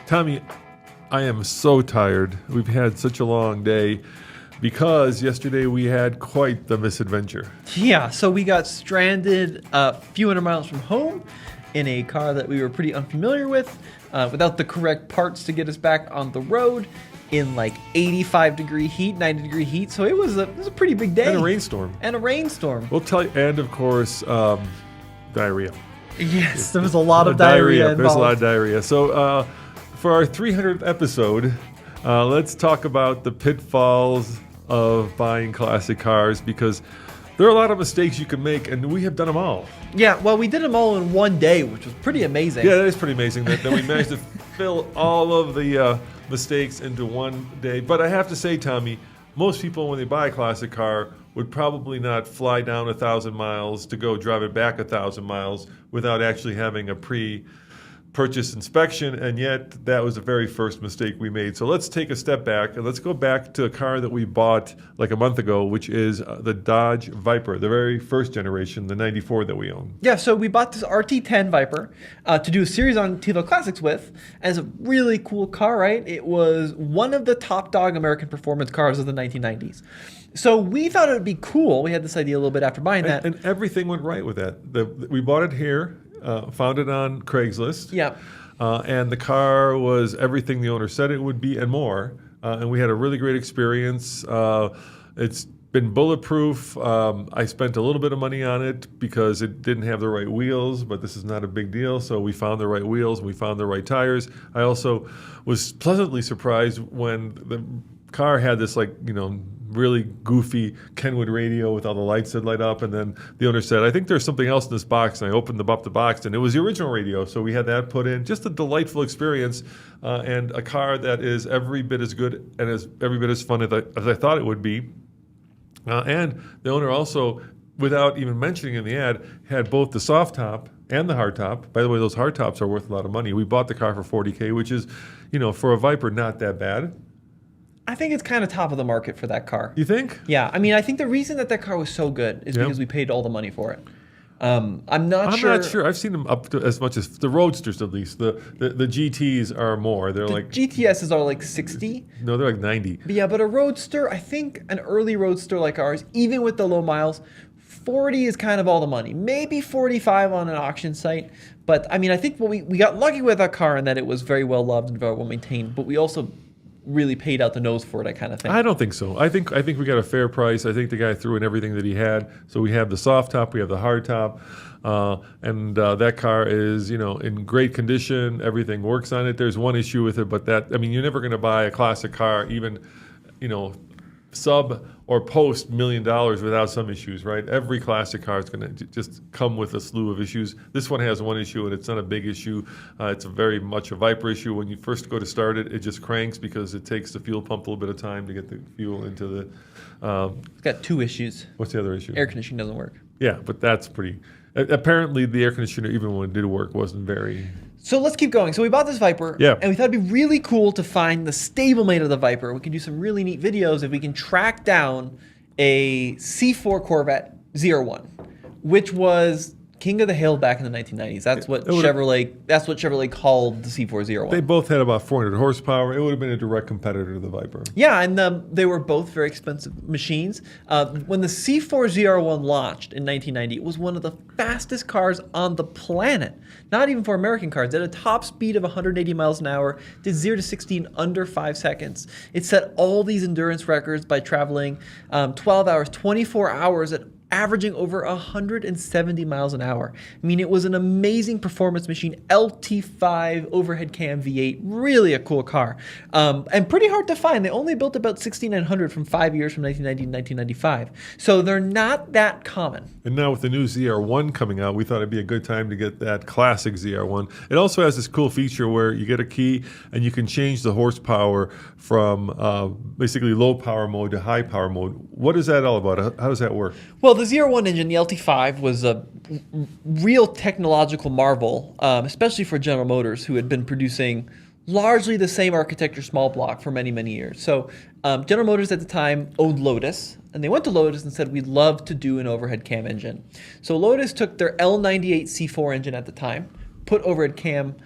Tommy, I am so tired. We've had such a long day because yesterday we had quite the misadventure. Yeah, so we got stranded a few hundred miles from home in a car that we were pretty unfamiliar with, without the correct parts to get us back on the road in like 85-degree heat, 90-degree heat. So it was a pretty big day. And a rainstorm. We'll tell you, and of course, diarrhea. Yes, there was a lot of diarrhea involved. There's a lot of diarrhea. So for our 300th episode, let's talk about the pitfalls of buying classic cars, because there are a lot of mistakes you can make, and we have done them all. Yeah, well, we did them all in one day, which was pretty amazing. Yeah, that is pretty amazing that we managed to fill all of the mistakes into one day. But I have to say, Tommy, most people, when they buy a classic car, would probably not fly down 1,000 miles to go drive it back 1,000 miles without actually having a pre-purchase inspection, and yet that was the very first mistake we made. So let's take a step back and let's go back to a car that we bought like a month ago, which is the Dodge Viper, the very first generation, the 94 that we own. Yeah, so we bought this RT10 Viper to do a series on TFL Classics with, and it's a really cool car, right? It was one of the top dog American performance cars of the 1990s. So we thought it would be cool. We had this idea a little bit after buying that. And everything went right with that. We bought it here, found it on Craigslist. Yeah. And the car was everything the owner said it would be and more. And we had a really great experience. It's been bulletproof. I spent a little bit of money on it because it didn't have the right wheels, but this is not a big deal. So we found the right wheels, and we found the right tires. I also was pleasantly surprised when the car had this, really goofy Kenwood radio with all the lights that light up, and then the owner said, I think there's something else in this box, and I opened up the box, and it was the original radio, so we had that put in. Just a delightful experience, and a car that is every bit as good and every bit as fun as I thought it would be. And the owner also, without even mentioning in the ad, had both the soft top and the hard top. By the way, those hard tops are worth a lot of money. We bought the car for $40K, which is, for a Viper, not that bad. I think it's kind of top of the market for that car. You think? Yeah. I mean, I think the reason that car was so good is because we paid all the money for it. I'm not sure. I've seen them up to as much as the Roadsters, at least. The GTs are more. They're like GTSs are like 60. No, they're like 90. But a Roadster, I think an early Roadster like ours, even with the low miles, 40 is kind of all the money. Maybe 45 on an auction site. But I mean, I think we got lucky with that car in that it was very well loved and very well maintained. But we also really paid out the nose for it, I kind of think. I don't think so. I think we got a fair price. I think the guy threw in everything that he had. So we have the soft top, we have the hard top, and that car is, in great condition. Everything works on it. There's one issue with it, but you're never going to buy a classic car, even, sub or post $1 million without some issues, right? Every classic car is going to just come with a slew of issues. This one has one issue, and it's not a big issue. It's very much a Viper issue. When you first go to start it, it just cranks because it takes the fuel pump a little bit of time to get the fuel into the... It's got two issues. What's the other issue? Air conditioning doesn't work. Yeah, but that's pretty... Apparently, the air conditioner, even when it did work, wasn't very... So let's keep going. So we bought this Viper, and we thought it'd be really cool to find the stablemate of the Viper. We can do some really neat videos if we can track down a C4 Corvette ZR1, which was king of the hill back in the 1990s. That's what Chevrolet called the C4 ZR1. They both had about 400 horsepower. It would have been a direct competitor to the Viper. Yeah, and they were both very expensive machines. When the C4 ZR1 launched in 1990, it was one of the fastest cars on the planet. Not even for American cars. It had a top speed of 180 miles an hour, did 0 to 60 in under 5 seconds. It set all these endurance records by traveling 12 hours, 24 hours at averaging over 170 miles an hour. I mean, it was an amazing performance machine, LT5 overhead cam V8, really a cool car. And pretty hard to find. They only built about 6,900 from 5 years from 1990 to 1995. So they're not that common. And now with the new ZR1 coming out, we thought it'd be a good time to get that classic ZR1. It also has this cool feature where you get a key and you can change the horsepower from basically low power mode to high power mode. What is that all about? How does that work? Well, the ZR1 engine, the LT5, was a real technological marvel, especially for General Motors, who had been producing largely the same architecture small block for many, many years. So General Motors at the time owned Lotus, and they went to Lotus and said, we'd love to do an overhead cam engine. So Lotus took their L98 C4 engine at the time, put overhead cam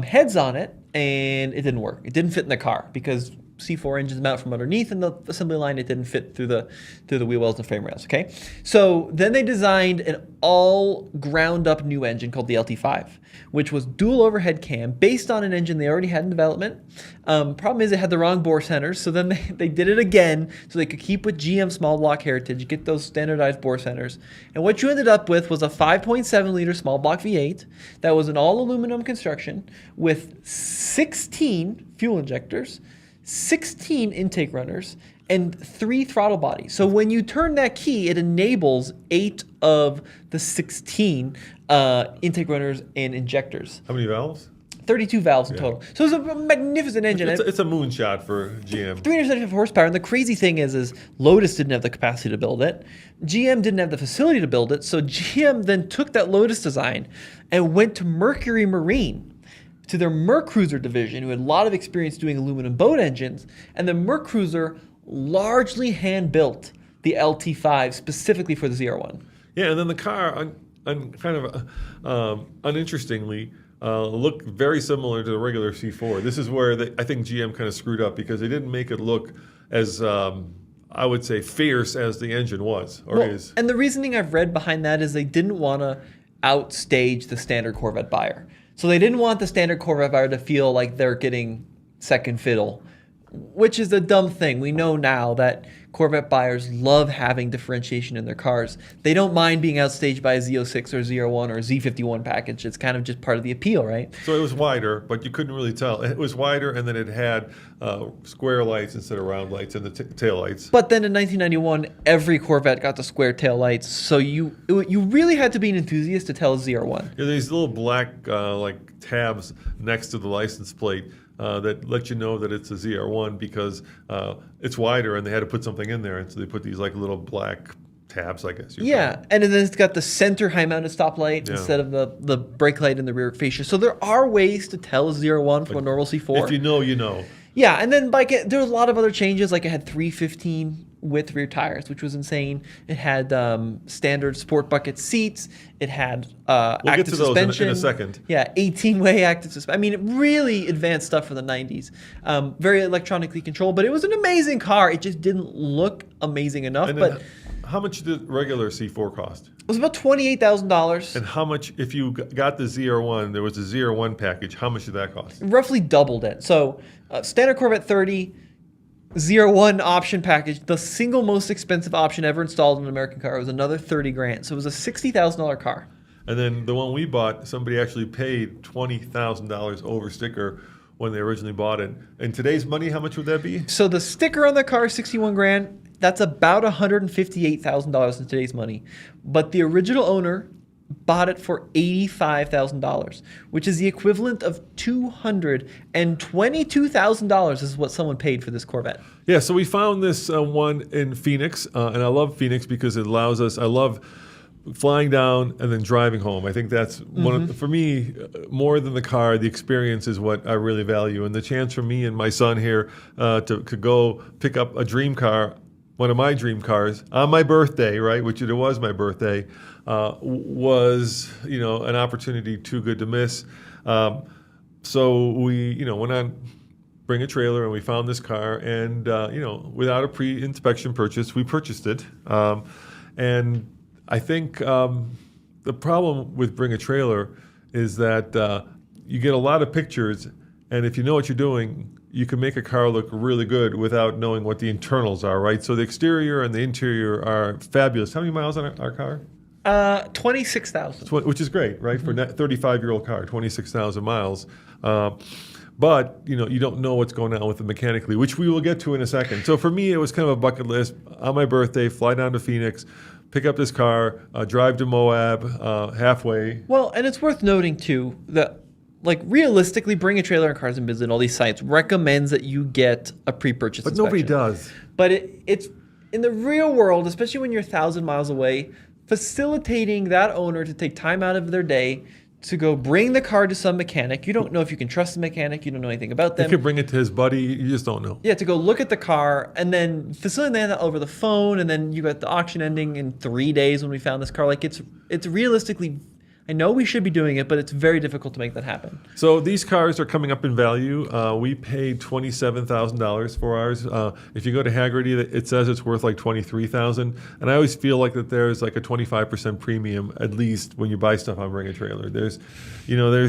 heads on it, and it didn't work. It didn't fit in the car because C4 engines mount from underneath in the assembly line. It didn't fit through the wheel wells and frame rails. Okay, so then they designed an all ground up new engine called the LT5, which was dual overhead cam based on an engine they already had in development. Problem is it had the wrong bore centers, so then they did it again so they could keep with GM small block heritage, get those standardized bore centers. And what you ended up with was a 5.7 liter small block V8 that was an all aluminum construction with 16 fuel injectors, 16 intake runners, and 3 throttle bodies. So when you turn that key, it enables 8 of the 16 intake runners and injectors. How many valves? 32 valves in total. So it's a magnificent engine. It's a moonshot for GM. 375 horsepower. And the crazy thing is Lotus didn't have the capacity to build it. GM didn't have the facility to build it. So GM then took that Lotus design and went to Mercury Marine, to their Mercruiser division, who had a lot of experience doing aluminum boat engines, and the Mercruiser largely hand-built the LT5 specifically for the ZR1. Yeah, and then the car, kind of uninterestingly, looked very similar to the regular C4. This is where I think GM kind of screwed up because they didn't make it look as, I would say, fierce as the engine was or is. And the reasoning I've read behind that is they didn't want to outstage the standard Corvette buyer. So they didn't want the standard Corvette buyer to feel like they're getting second fiddle, which is a dumb thing. We know now that Corvette buyers love having differentiation in their cars. They don't mind being outstaged by a Z06 or ZR1 or Z51 package. It's kind of just part of the appeal, right? So it was wider, but you couldn't really tell. It was wider, and then it had square lights instead of round lights and the tail lights. But then in 1991, every Corvette got the square tail lights, so you really had to be an enthusiast to tell a ZR1. Yeah, these little black like tabs next to the license plate that let you know that it's a ZR1 because it's wider, and they had to put something in there, and so they put these like little black tabs, I guess. Yeah, and then it's got the center high-mounted stoplight instead of the brake light in the rear fascia. So there are ways to tell a ZR1 from a normal C4. If you know, you know. Yeah, and then there was a lot of other changes. Like it had 315 width rear tires, which was insane. It had standard sport bucket seats. It had active get to those suspension. in a second. Yeah, 18-way active suspension. I mean, it really advanced stuff for the 90s. Very electronically controlled, but it was an amazing car. It just didn't look amazing enough. But how much did regular C4 cost? It was about $28,000. And how much, if you got the ZR1, there was a ZR1 package, how much did that cost? Roughly doubled it. So standard Corvette 30, ZR1 option package, the single most expensive option ever installed in an American car, was another 30 grand. So it was a $60,000 car. And then the one we bought, somebody actually paid $20,000 over sticker when they originally bought it. In today's money, how much would that be? So the sticker on the car is 61 grand. That's about $158,000 in today's money. But the original owner bought it for $85,000, which is the equivalent of $222,000 is what someone paid for this Corvette. Yeah, so we found this one in Phoenix, and I love Phoenix because it allows us, I love flying down and then driving home. I think that's one of, for me, more than the car, the experience is what I really value. And the chance for me and my son here to go pick up a dream car, one of my dream cars, on my birthday, right, which it was my birthday, was, an opportunity too good to miss. So we, went on Bring a Trailer and we found this car, and, without a pre-inspection purchase, we purchased it. And I think the problem with Bring a Trailer is that you get a lot of pictures, and if you know what you're doing, you can make a car look really good without knowing what the internals are, right? So the exterior and the interior are fabulous. How many miles on our car? 26,000. Which is great, right? For a 35-year-old car, 26,000 miles. But, you don't know what's going on with it mechanically, which we will get to in a second. So for me, it was kind of a bucket list. On my birthday, fly down to Phoenix, pick up this car, drive to Moab halfway. Well, and it's worth noting, too, that realistically, Bring a Trailer and Cars and Business and all these sites recommends that you get a pre-purchase inspection. But nobody does. But it's in the real world, especially when you're 1,000 miles away, facilitating that owner to take time out of their day to go bring the car to some mechanic. You don't know if you can trust the mechanic. You don't know anything about them. He could bring it to his buddy. You just don't know. Yeah, to go look at the car and then facilitate that over the phone, and then you got the auction ending in 3 days when we found this car. It's realistically, I know we should be doing it, but it's very difficult to make that happen. So these cars are coming up in value. We paid $27,000 for ours. If you go to Haggerty, it says it's worth like $23,000, and I always feel like that there's like a 25% premium at least when you buy stuff on Bring a Trailer. There's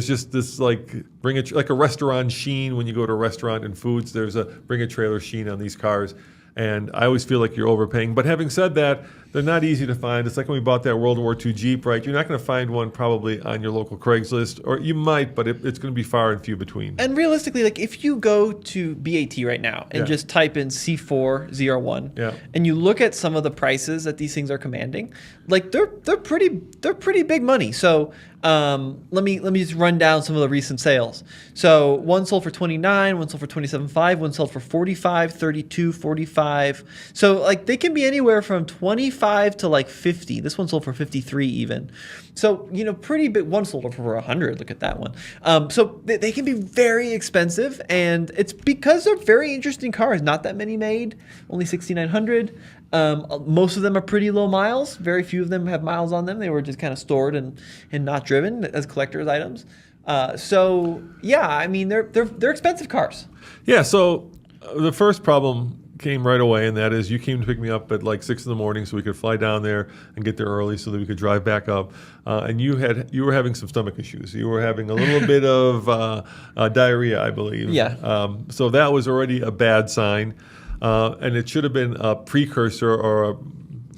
just this like like a restaurant sheen when you go to a restaurant and foods. There's a Bring a Trailer sheen on these cars. And I always feel like you're overpaying. But having said that, they're not easy to find. It's like when we bought that World War II Jeep, right? You're not going to find one probably on your local Craigslist, or you might, but it's going to be far and few between. And realistically, like if you go to BAT right now and just type in C4 ZR1, and you look at some of the prices that these things are commanding, like they're pretty big money. So let me just run down some of the recent sales. So one sold for 29, one sold for 27.5, one sold for 45, 32, 45. So like they can be anywhere from 25 to like 50. This one sold for 53 even. So, pretty big. One sold for 100. Look at that one. So they can be very expensive, and it's because they're very interesting cars. Not that many made, only 6,900. Most of them are pretty low miles. Very few of them have miles on them. They were just kind of stored and not driven as collector's items. I mean, they're expensive cars. Yeah. So the first problem came right away, and that is you came to pick me up at like 6 a.m. so we could fly down there and get there early so that we could drive back up. And you were having some stomach issues. You were having a little bit of diarrhea, I believe. Yeah. So that was already a bad sign, and it should have been a precursor or a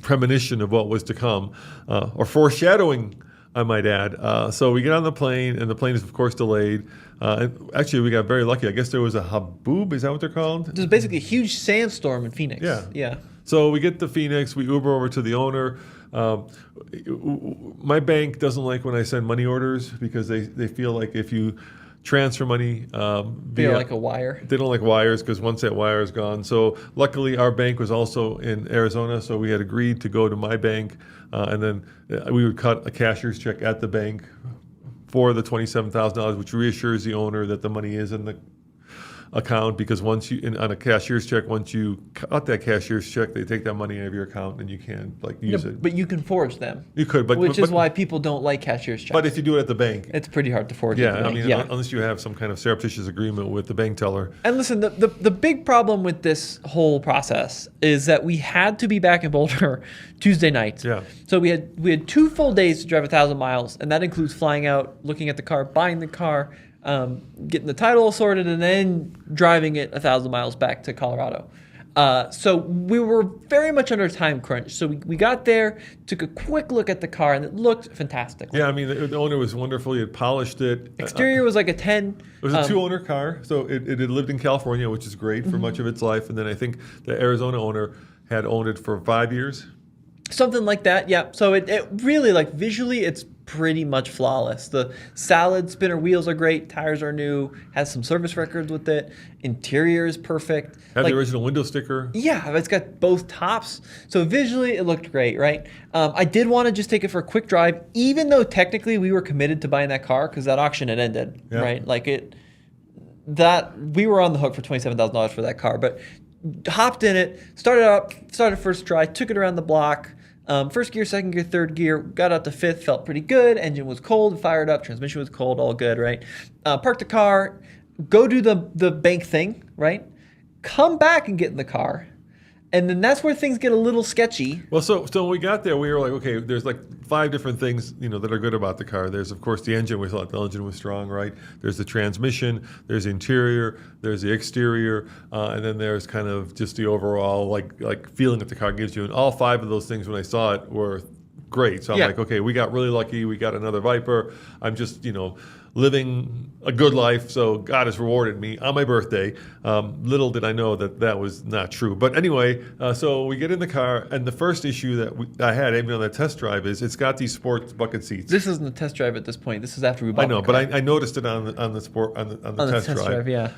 premonition of what was to come, or foreshadowing, I might add. So we get on the plane, and the plane is, of course, delayed. And actually, we got very lucky. I guess there was a haboob. Is that what they're called? There's basically a huge sandstorm in Phoenix. Yeah. So we get to Phoenix. We Uber over to the owner. My bank doesn't like when I send money orders because they feel like if you transfer money They like a wire. They don't like wires because once that wire is gone. So luckily, our bank was also in Arizona, so we had agreed to go to my bank, and then we would cut a cashier's check at the bank for the $27,000, which reassures the owner that the money is in the account, because once on a cashier's check, once you cut that cashier's check, they take that money out of your account and you can't use it. But you can forge them. You could, which is why people don't like cashier's checks. But if you do it at the bank, it's pretty hard to forge. Yeah, unless you have some kind of surreptitious agreement with the bank teller. And listen, the big problem with this whole process is that we had to be back in Boulder Tuesday night. Yeah. So we had 2 full days to drive 1,000 miles, and that includes flying out, looking at the car, buying the car, getting the title sorted, and then driving it 1,000 miles back to Colorado. So we were very much under a time crunch. So we got there, took a quick look at the car, and it looked fantastic. Yeah, I mean, the owner was wonderful. He had polished it. Exterior was like a 10. It was a 2-owner car, so it had lived in California, which is great for much of its life. And then I think the Arizona owner had owned it for 5 years. Something like that, yeah. So it really, like, visually, it's pretty much flawless. The salad spinner wheels are great. Tires are new. Has some service records with it. Interior is perfect. Had the original window sticker. Yeah, it's got both tops. So visually, it looked great, right? I did want to just take it for a quick drive, even though technically we were committed to buying that car because that auction had ended, right? Like we were on the hook for $27,000 for that car, but hopped in it, started first try, took it around the block. First gear, second gear, third gear, got out to fifth, felt pretty good. Engine was cold, fired up, transmission was cold, all good, right? Parked the car, go do the bank thing, right? Come back and get in the car. And then that's where things get a little sketchy. Well, so when we got there, we were like, okay, there's like 5 different things, that are good about the car. There's, of course, the engine. We thought the engine was strong, right? There's the transmission, there's the interior, there's the exterior, and then there's kind of just the overall like feeling that the car gives you. And all 5 of those things, when I saw it, were great. So I'm like, okay, we got really lucky. We got another Viper. I'm just, living a good life, so God has rewarded me on my birthday. Little did I know that was not true. But anyway, so we get in the car, and the first issue that I had, even on that test drive, is it's got these sports bucket seats. This isn't a test drive at this point. This is after we bought the car. I know, but I noticed it on the test drive. Yeah.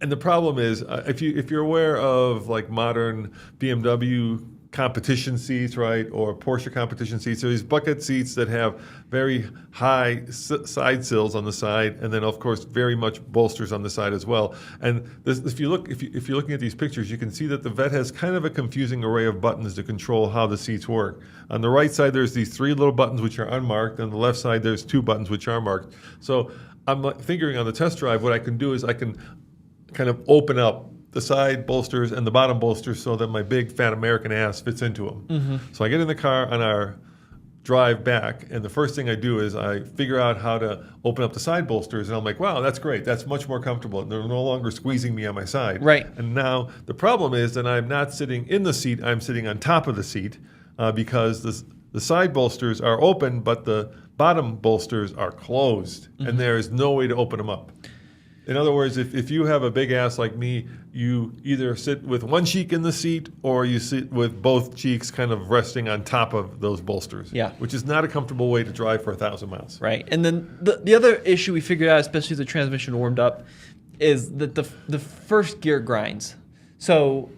And the problem is, if you're aware of like modern BMW competition seats, right, or Porsche competition seats. So these bucket seats that have very high side sills on the side, and then of course very much bolsters on the side as well. And this, if you're looking at these pictures, you can see that the Vet has kind of a confusing array of buttons to control how the seats work. On the right side, there's these 3 little buttons which are unmarked. On the left side, there's 2 buttons which are marked. So I'm figuring on the test drive, what I can do is I can kind of open up the side bolsters and the bottom bolsters so that my big fat American ass fits into them. So I get in the car on our drive back, and the first thing I do is I figure out how to open up the side bolsters, and I'm like, wow, that's great. That's much more comfortable. They're no longer squeezing me on my side. Right. And now the problem is that I'm not sitting in the seat. I'm sitting on top of the seat because the side bolsters are open, but the bottom bolsters are closed, and there is no way to open them up. In other words, if you have a big ass like me, you either sit with one cheek in the seat or you sit with both cheeks kind of resting on top of those bolsters. Yeah. Which is not a comfortable way to drive for 1,000 miles. Right. And then the other issue we figured out, especially as the transmission warmed up, is that the first gear grinds. So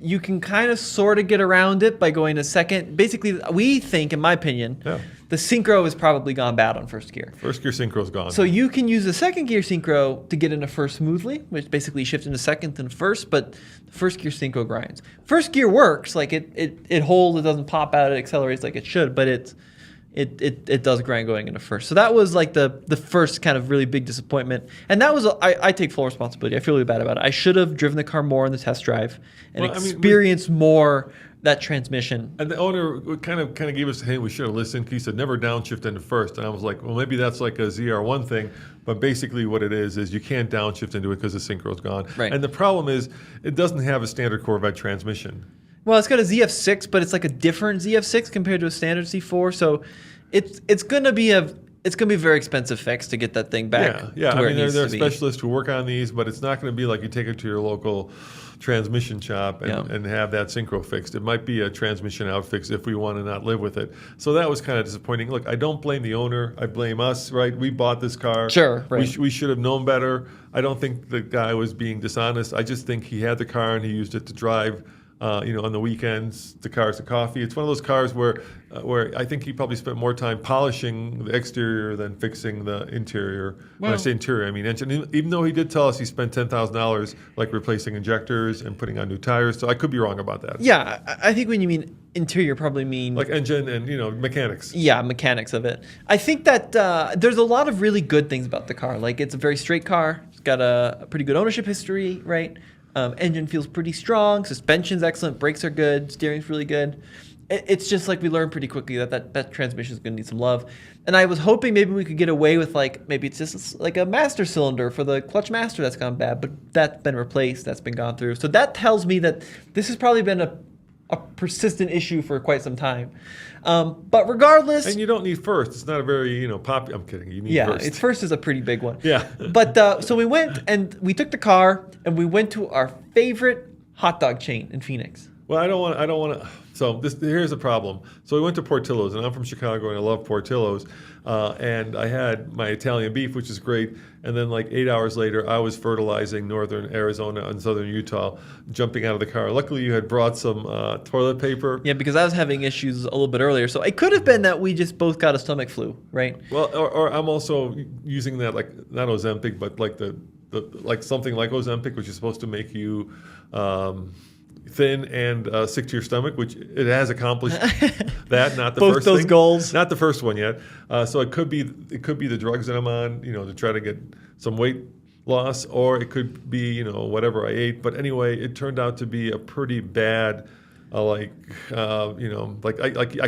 you can kind of sort of get around it by going to second. Basically, we think, in my opinion, the synchro has probably gone bad on first gear. First gear synchro's gone. So you can use the second gear synchro to get into first smoothly, which basically shifts into second and first, but the first gear synchro grinds. First gear works, like it holds, it doesn't pop out, it accelerates like it should, but it does grind going into first. So that was like the first kind of really big disappointment. And that was, I take full responsibility. I feel really bad about it. I should have driven the car more in the test drive and experienced more that transmission. And the owner kind of gave us a hint. We should have listened. He said never downshift into first, and I was like, well, maybe that's like a ZR1 thing. But basically, what it is you can't downshift into it because the synchro's gone. Right. And the problem is it doesn't have a standard Corvette transmission. Well, it's got a ZF6, but it's like a different ZF6 compared to a standard C4. So it's gonna be a very expensive fix to get that thing back. Yeah. To where it needs there are to be. specialists who work on these, but it's not going to be like you take it to your local transmission shop and have that synchro fixed. It might be a transmission outfix if we want to not live with it. So that was kind of disappointing. Look, I don't blame the owner. I blame us, right? We bought this car. Sure, right. We should have known better. I don't think the guy was being dishonest. I just think he had the car and he used it to drive on the weekends, the cars to coffee. It's one of those cars where I think he probably spent more time polishing the exterior than fixing the interior. When I say interior, I mean engine. Even though he did tell us he spent $10,000 like replacing injectors and putting on new tires. So I could be wrong about that. Yeah, I think when you mean interior, probably mean like engine and mechanics. Yeah, mechanics of it. I think that there's a lot of really good things about the car. Like it's a very straight car. It's got a pretty good ownership history, right? Engine feels pretty strong. Suspension's excellent. Brakes are good. Steering's really good. It's just like we learned pretty quickly that transmission is going to need some love. And I was hoping maybe we could get away with maybe it's just like a master cylinder for the clutch master that's gone bad, but that's been replaced. That's been gone through. So that tells me that this has probably been a persistent issue for quite some time. But regardless, and you don't need first. It's not a very popular. I'm kidding. You need first. First is a pretty big one. Yeah. But so we went and we took the car and we went to our favorite hot dog chain in Phoenix. Well, I don't want to. So here's the problem. So we went to Portillo's, and I'm from Chicago, and I love Portillo's. And I had my Italian beef, which is great. And then like 8 hours later, I was fertilizing northern Arizona and southern Utah, jumping out of the car. Luckily, you had brought some toilet paper. Yeah, because I was having issues a little bit earlier. So it could have been that we just both got a stomach flu, right? Well, or I'm also using that like not Ozempic, but like the like something like Ozempic, which is supposed to make you thin and sick to your stomach, which it has accomplished. That not the both first those thing. goals. Not the first one yet. So it could be the drugs that I'm on, to try to get some weight loss, or it could be whatever I ate. But anyway, it turned out to be a pretty bad. I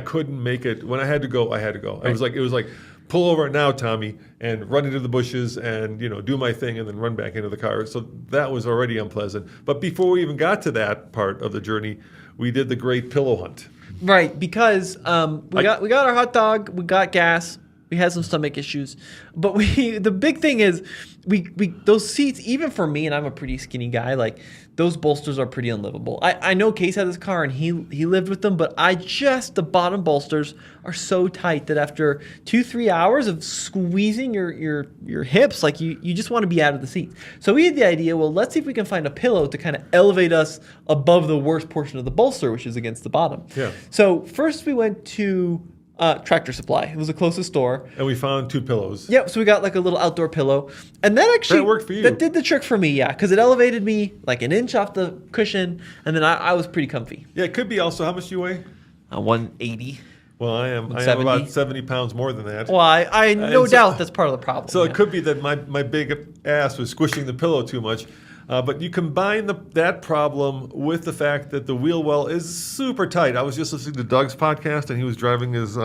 couldn't make it when I had to go. I had to go. Right. It was like pull over now, Tommy, and run into the bushes and do my thing and then run back into the car. So that was already unpleasant. But before we even got to that part of the journey, we did the great pillow hunt. Right, because we got our hot dog, we got gas, We had some stomach issues, but the big thing is we those seats, even for me, and I'm a pretty skinny guy, like those bolsters are pretty unlivable. I know Case had this car and he lived with them, but the bottom bolsters are so tight that after 2-3 hours of squeezing your hips, like you just want to be out of the seat. So we had the idea, well, let's see if we can find a pillow to kind of elevate us above the worst portion of the bolster, which is against the bottom. Yeah. So first we went to Tractor Supply. It was the closest store. And we found 2 pillows. Yep, so we got like a little outdoor pillow. And that actually worked for you. That did the trick for me, yeah, because it elevated me like an inch off the cushion, and then I was pretty comfy. Yeah, it could be also, how much do you weigh? 180. Well, I am 70? about 70 pounds more than that. Well, I no doubt that's part of the problem. So yeah. it could be that my big ass was squishing the pillow too much. But you combine that problem with the fact that the wheel well is super tight. I was just listening to Doug's podcast, and he was driving his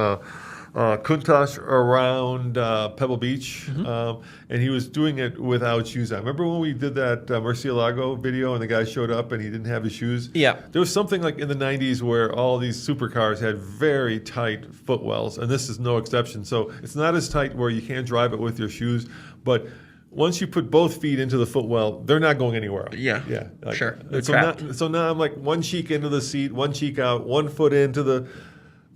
Countach around Pebble Beach, and he was doing it without shoes on. Remember when we did that Murcielago video, and the guy showed up and he didn't have his shoes? Yeah. There was something like in the 90s where all these supercars had very tight footwells, and this is no exception. So it's not as tight where you can't drive it with your shoes, but once you put both feet into the footwell, they're not going anywhere. Yeah, Like, sure. They're so trapped. now I'm like one cheek into the seat, one cheek out, 1 foot into the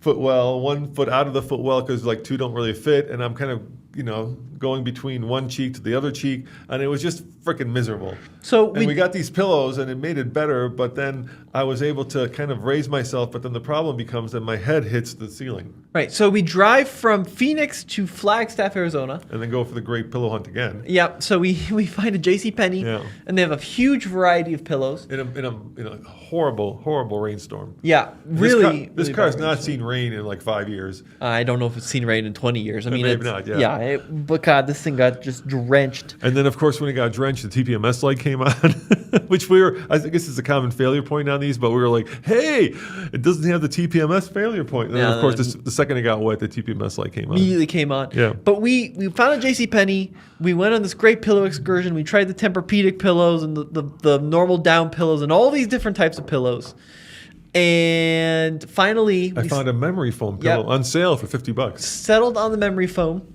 footwell, 1 foot out of the footwell because like 2 don't really fit, and I'm kind of going between one cheek to the other cheek, and it was just freaking miserable. So we got these pillows, and it made it better, but then I was able to kind of raise myself, but then the problem becomes that my head hits the ceiling. Right, so we drive from Phoenix to Flagstaff, Arizona. And then go for the great pillow hunt again. Yeah, so we find a JCPenney, Yeah. and they have a huge variety of pillows. In a horrible rainstorm. Yeah, really. This really car's bad not rainstorm. seen rain in like 5 years. I don't know if it's seen rain in 20 years. I mean, maybe it's, not, yeah. But God, this thing got just drenched. And then, of course, when it got drenched, the TPMS light came on, which I think this is a common failure point on these, but we were like, hey, it doesn't have the TPMS failure point. And then, of course, the second it got wet, the TPMS light came on. Immediately came on. Yeah. But we found a JCPenney. We went on this great pillow excursion. We tried the Tempur-Pedic pillows and the normal down pillows and all these different types of pillows. And finally, I found a memory foam pillow on sale for $50. settled on the memory foam,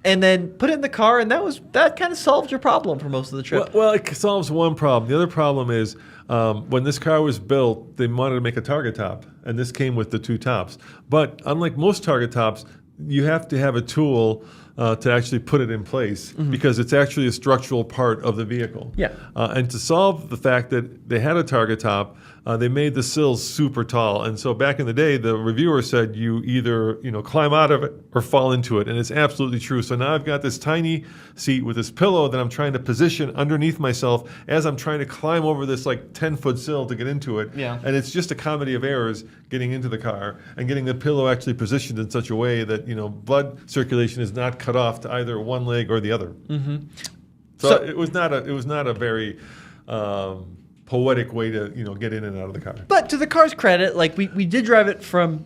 and then put it in the car, and that kind of solved your problem for most of the trip. Well, it solves one problem. The other problem is when this car was built, they wanted to make a target top, and this came with the 2 tops. But unlike most target tops, you have to have a tool to actually put it in place because it's actually a structural part of the vehicle. Yeah. And to solve the fact that they had a target top, they made the sills super tall. And so back in the day, the reviewer said you either climb out of it or fall into it. And it's absolutely true. So now I've got this tiny seat with this pillow that I'm trying to position underneath myself as I'm trying to climb over this like 10-foot sill to get into it. Yeah. And it's just a comedy of errors getting into the car and getting the pillow actually positioned in such a way that blood circulation is not cut off to either one leg or the other. Mm-hmm. So it was not a very poetic way to get in and out of the car. But to the car's credit, like we did drive it from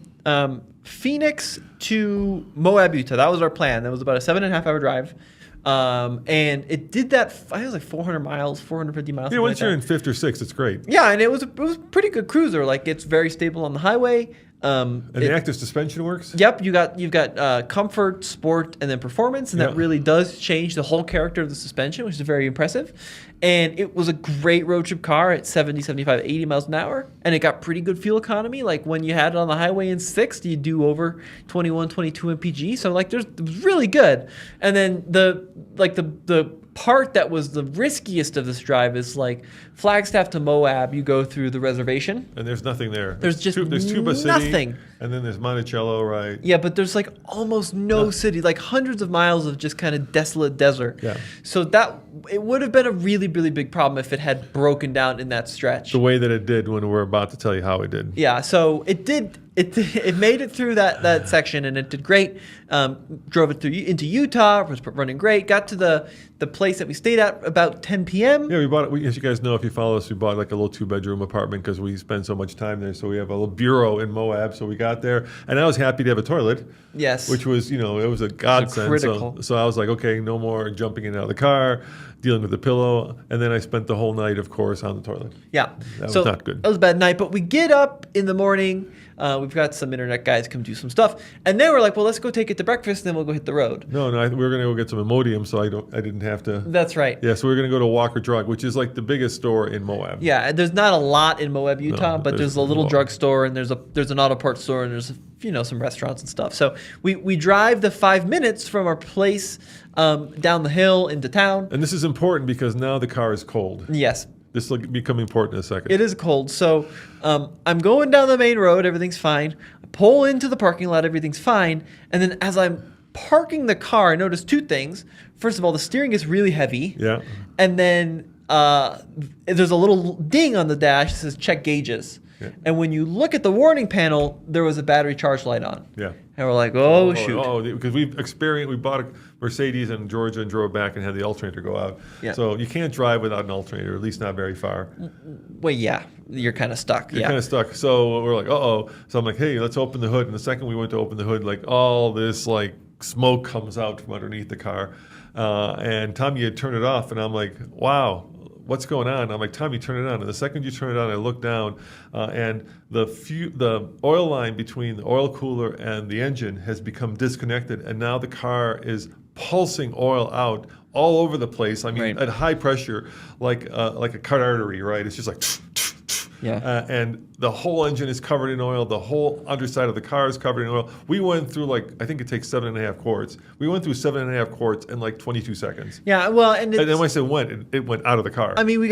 Phoenix to Moab, Utah. That was our plan. That was about a 7.5-hour drive. And it did that, I think it was like 400 miles, 450 miles. Yeah, once like you're that. in fifth or sixth, it's great. Yeah, and it was a pretty good cruiser. Like it's very stable on the highway. And the active suspension works? Yep, you've got comfort, sport, and then performance, and that really does change the whole character of the suspension, which is very impressive. And it was a great road trip car at 70, 75, 80 miles an hour, and it got pretty good fuel economy. Like when you had it on the highway in sixth, you do over 21, 22 mpg. So like it was really good. And then the part that was the riskiest of this drive is like Flagstaff to Moab. You go through the reservation, and there's nothing there. There's just Tuba City, nothing. And then there's Monticello, right? Yeah, but there's like almost no city, like hundreds of miles of just kind of desolate desert. Yeah. So it would have been a really, really big problem if it had broken down in that stretch. The way that it did when we're about to tell you how it did. Yeah, so it did. It made it through that section, and it did great. Drove it into Utah, was running great. Got to the place that we stayed at about 10 p.m. Yeah, we bought it. As you guys know, if you follow us, we bought like a little 2-bedroom apartment because we spend so much time there. So we have a little bureau in Moab. So we got there, and I was happy to have a toilet. Yes. Which was, it was a godsend. critical. So I was like, okay, no more jumping in and out of the car. dealing with the pillow, and then I spent the whole night, of course, on the toilet. Yeah. That So was not good. That was a bad night, but we get up in the morning. We've got some internet guys come do some stuff, and then we're like, well, let's go take it to breakfast, and then we'll go hit the road. No, we were going to go get some Imodium, so I didn't have to. That's right. Yeah, so we are going to go to Walker Drug, which is like the biggest store in Moab. Yeah, there's not a lot in Moab, Utah, but there's a little drugstore, and there's an auto parts store, and there's some restaurants and stuff. So we drive the 5 minutes from our place down the hill into town. And this is important because now the car is cold. Yes. This will become important in a second. It is cold. So I'm going down the main road. Everything's fine. I pull into the parking lot. Everything's fine. And then as I'm parking the car, I notice two things. First of all, the steering is really heavy. Yeah. And then there's a little ding on the dash that says check gauges. Yeah. And when you look at the warning panel, there was a battery charge light on. Yeah. And we're like, oh shoot. Oh, because we bought a Mercedes in Georgia and drove back and had the alternator go out. Yeah. So you can't drive without an alternator, at least not very far. Well, yeah, you're kind of stuck. You're kind of stuck. So we're like, uh-oh. So I'm like, hey, let's open the hood. And the second we went to open the hood, like all this like smoke comes out from underneath the car. And Tommy had turned it off, and I'm like, wow. What's going on? I'm like, Tommy, turn it on. And the second you turn it on, I look down, and the oil line between the oil cooler and the engine has become disconnected, and now the car is pulsing oil out all over the place. I mean, right. At high pressure, like a cut artery, right? It's just like. Yeah. And the whole engine is covered in oil. The whole underside of the car is covered in oil. We went through I think it takes 7.5 quarts. We went through 7.5 quarts in like 22 seconds. Yeah, well, and then when I say went, it went out of the car. I mean,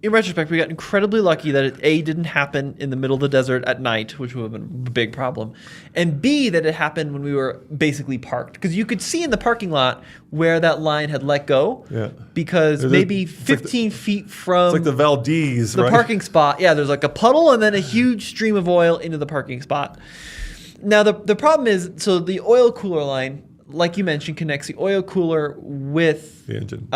in retrospect, we got incredibly lucky that it A, didn't happen in the middle of the desert at night, which would have been a big problem, and B, that it happened when we were basically parked. Because you could see in the parking lot where that line had let go. Yeah. Because maybe 15 feet from it's like the Valdez, the parking spot. Yeah, there's like a puddle and then a huge stream of oil into the parking spot. Now, the problem is, so the oil cooler line, like you mentioned, connects the oil cooler with the engine.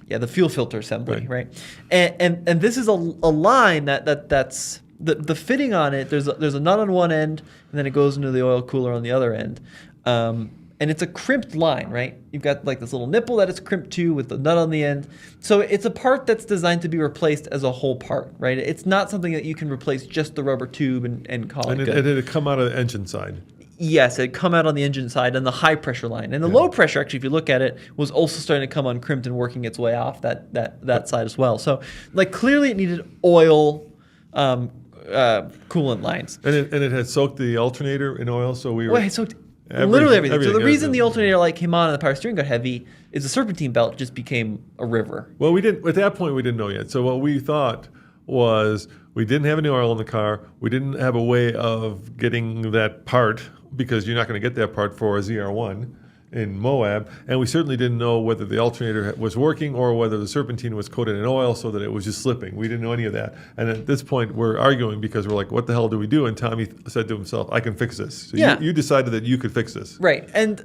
The fuel filter assembly, right? And this is a line that's the fitting on it. There's a nut on one end, and then it goes into the oil cooler on the other end. And it's a crimped line, right? You've got like this little nipple that it's crimped to with the nut on the end. So it's a part that's designed to be replaced as a whole part, right? It's not something that you can replace just the rubber tube and call it good. And it had come out of the engine side. Yes, it had come out on the engine side and the high pressure line. And the low pressure, actually, if you look at it, was also starting to come uncrimped and working its way off that side as well. So like clearly it needed oil coolant lines. And it had soaked the alternator in oil, so we were... Well, it soaked literally everything. So the reason the alternator light came on and the power steering got heavy is the serpentine belt just became a river. Well, at that point we didn't know yet. So what we thought was we didn't have any oil in the car. We didn't have a way of getting that part because you're not going to get that part for a ZR1 in Moab. And we certainly didn't know whether the alternator was working or whether the serpentine was coated in oil so that it was just slipping. We didn't know any of that. And at this point, we're arguing because we're like, what the hell do we do? And Tommy said to himself, I can fix this. So you decided that you could fix this. Right. And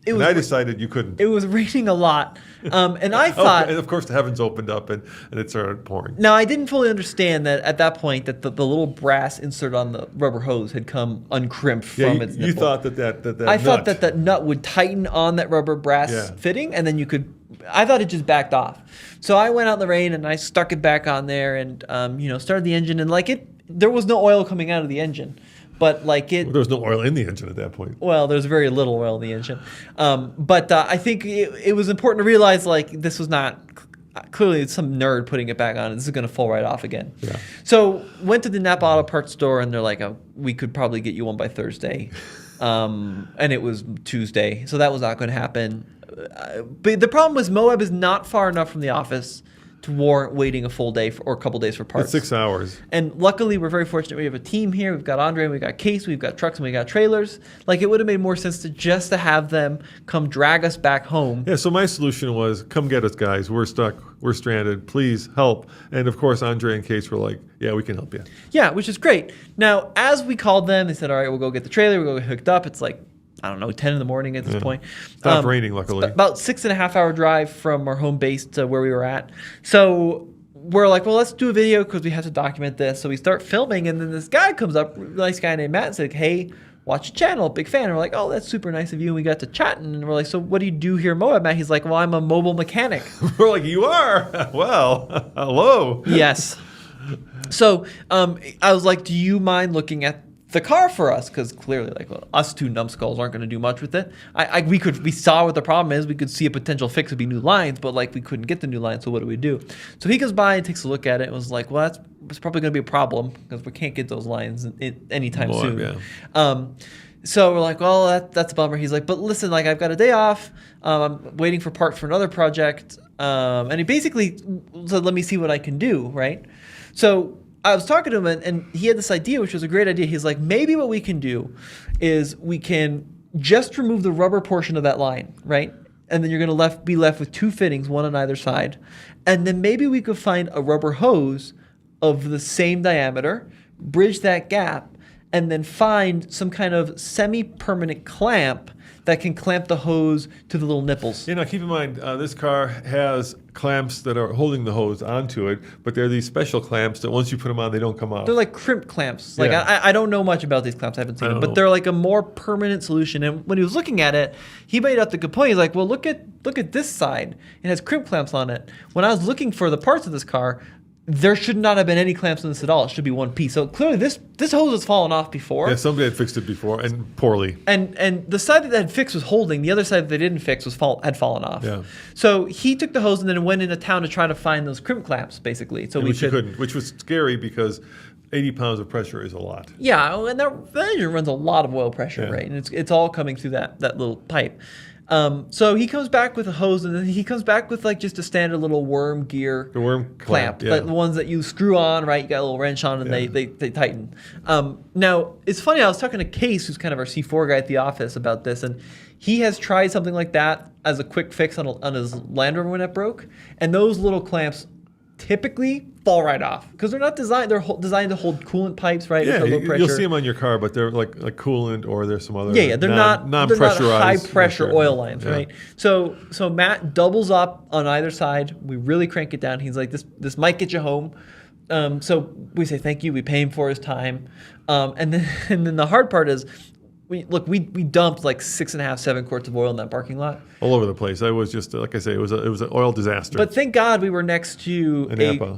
I decided you couldn't. It was raining a lot. And I thought... and of course the heavens opened up and it started pouring. Now, I didn't fully understand that at that point that the little brass insert on the rubber hose had come uncrimped from its nipple. You thought that I thought that nut would tighten on that rubber brass fitting, and then you could... I thought it just backed off. So I went out in the rain, and I stuck it back on there and, started the engine. And there was no oil coming out of the engine. But there was no oil in the engine at that point. Well, there's very little oil in the engine. But I think it was important to realize this was not clearly some nerd putting it back on. This is going to fall right off again. Yeah. So went to the Napa Auto Parts store and they're like, we could probably get you one by Thursday. And it was Tuesday, so that was not going to happen. But the problem was Moab is not far enough from the office to warrant waiting a full day or a couple days for parts. It's 6 hours. And luckily, we're very fortunate. We have a team here. We've got Andre, we've got Case, we've got trucks, and we've got trailers. It would have made more sense to have them come drag us back home. Yeah, so my solution was, come get us, guys. We're stuck. We're stranded. Please help. And of course, Andre and Case were like, yeah, we can help you. Yeah, which is great. Now, as we called them, they said, all right, we'll go get the trailer. We'll go get hooked up. It's 10 in the morning at this point. Stopped raining, luckily. About 6.5 hour drive from our home base to where we were at. So we're like, well, let's do a video because we have to document this. So we start filming, and then this guy comes up, nice guy named Matt, and said, hey, watch a channel, big fan. And we're like, oh, that's super nice of you. And we got to chatting, and we're like, so what do you do here in Moab, Matt? He's like, well, I'm a mobile mechanic. We're like, you are? Well, hello. Yes. So I was like, do you mind looking at the car for us? Because clearly, like, well, us two numbskulls aren't going to do much with it. We saw what the problem is. We could see a potential fix would be new lines, but like we couldn't get the new lines. So what do we do? So he goes by and takes a look at it and was like, well, that's probably going to be a problem because we can't get those lines anytime soon. Yeah. So we're like, well, that's a bummer. He's like, but listen, like I've got a day off. I'm waiting for parts for another project. And he basically said, let me see what I can do, right? So I was talking to him, and he had this idea, which was a great idea. He's like, maybe what we can do is we can just remove the rubber portion of that line, right? And then you're going to be left with two fittings, one on either side. And then maybe we could find a rubber hose of the same diameter, bridge that gap, and then find some kind of semi-permanent clamp that can clamp the hose to the little nipples. Now keep in mind, this car has clamps that are holding the hose onto it, but they're these special clamps that once you put them on, they don't come off. They're like crimp clamps. Like Yeah. I don't know much about these clamps. I haven't seen them, but they're like a more permanent solution. And when he was looking at it, he made up the good point. He's like, well, look at this side. It has crimp clamps on it. When I was looking for the parts of this car, there should not have been any clamps on this at all. It should be one piece. So clearly this hose has fallen off before. Yeah, somebody had fixed it before and poorly. And the side that they had fixed was holding. The other side that they didn't fix had fallen off. Yeah. So he took the hose and then went into town to try to find those crimp clamps, basically. So Which you couldn't, which was scary because 80 pounds of pressure is a lot. Yeah, and that engine runs a lot of oil pressure, Yeah. right? And it's all coming through that little pipe. So he comes back with a hose, and then he comes back with like just a standard little worm gear. The worm clamp, yeah. like the ones that you screw on, right? You got a little wrench on, and they tighten. Now it's funny. I was talking to Case, who's kind of our C4 guy at the office, about this, and he has tried something like that as a quick fix on his Land Rover when it broke, and those little clamps typically fall right off because they're not designed. They're designed to hold coolant pipes, right? Yeah, with low pressure. you'll see them on your car, but they're like coolant or there's some other. Yeah, they're not non-pressurized high pressure oil lines, Yeah. right? So Matt doubles up on either side. We really crank it down. He's like, this might get you home. So we say thank you. We pay him for his time, and then the hard part is. We dumped like 6.5, 7 quarts of oil in that parking lot. All over the place. I was just like I say, it was an oil disaster. But thank God we were next to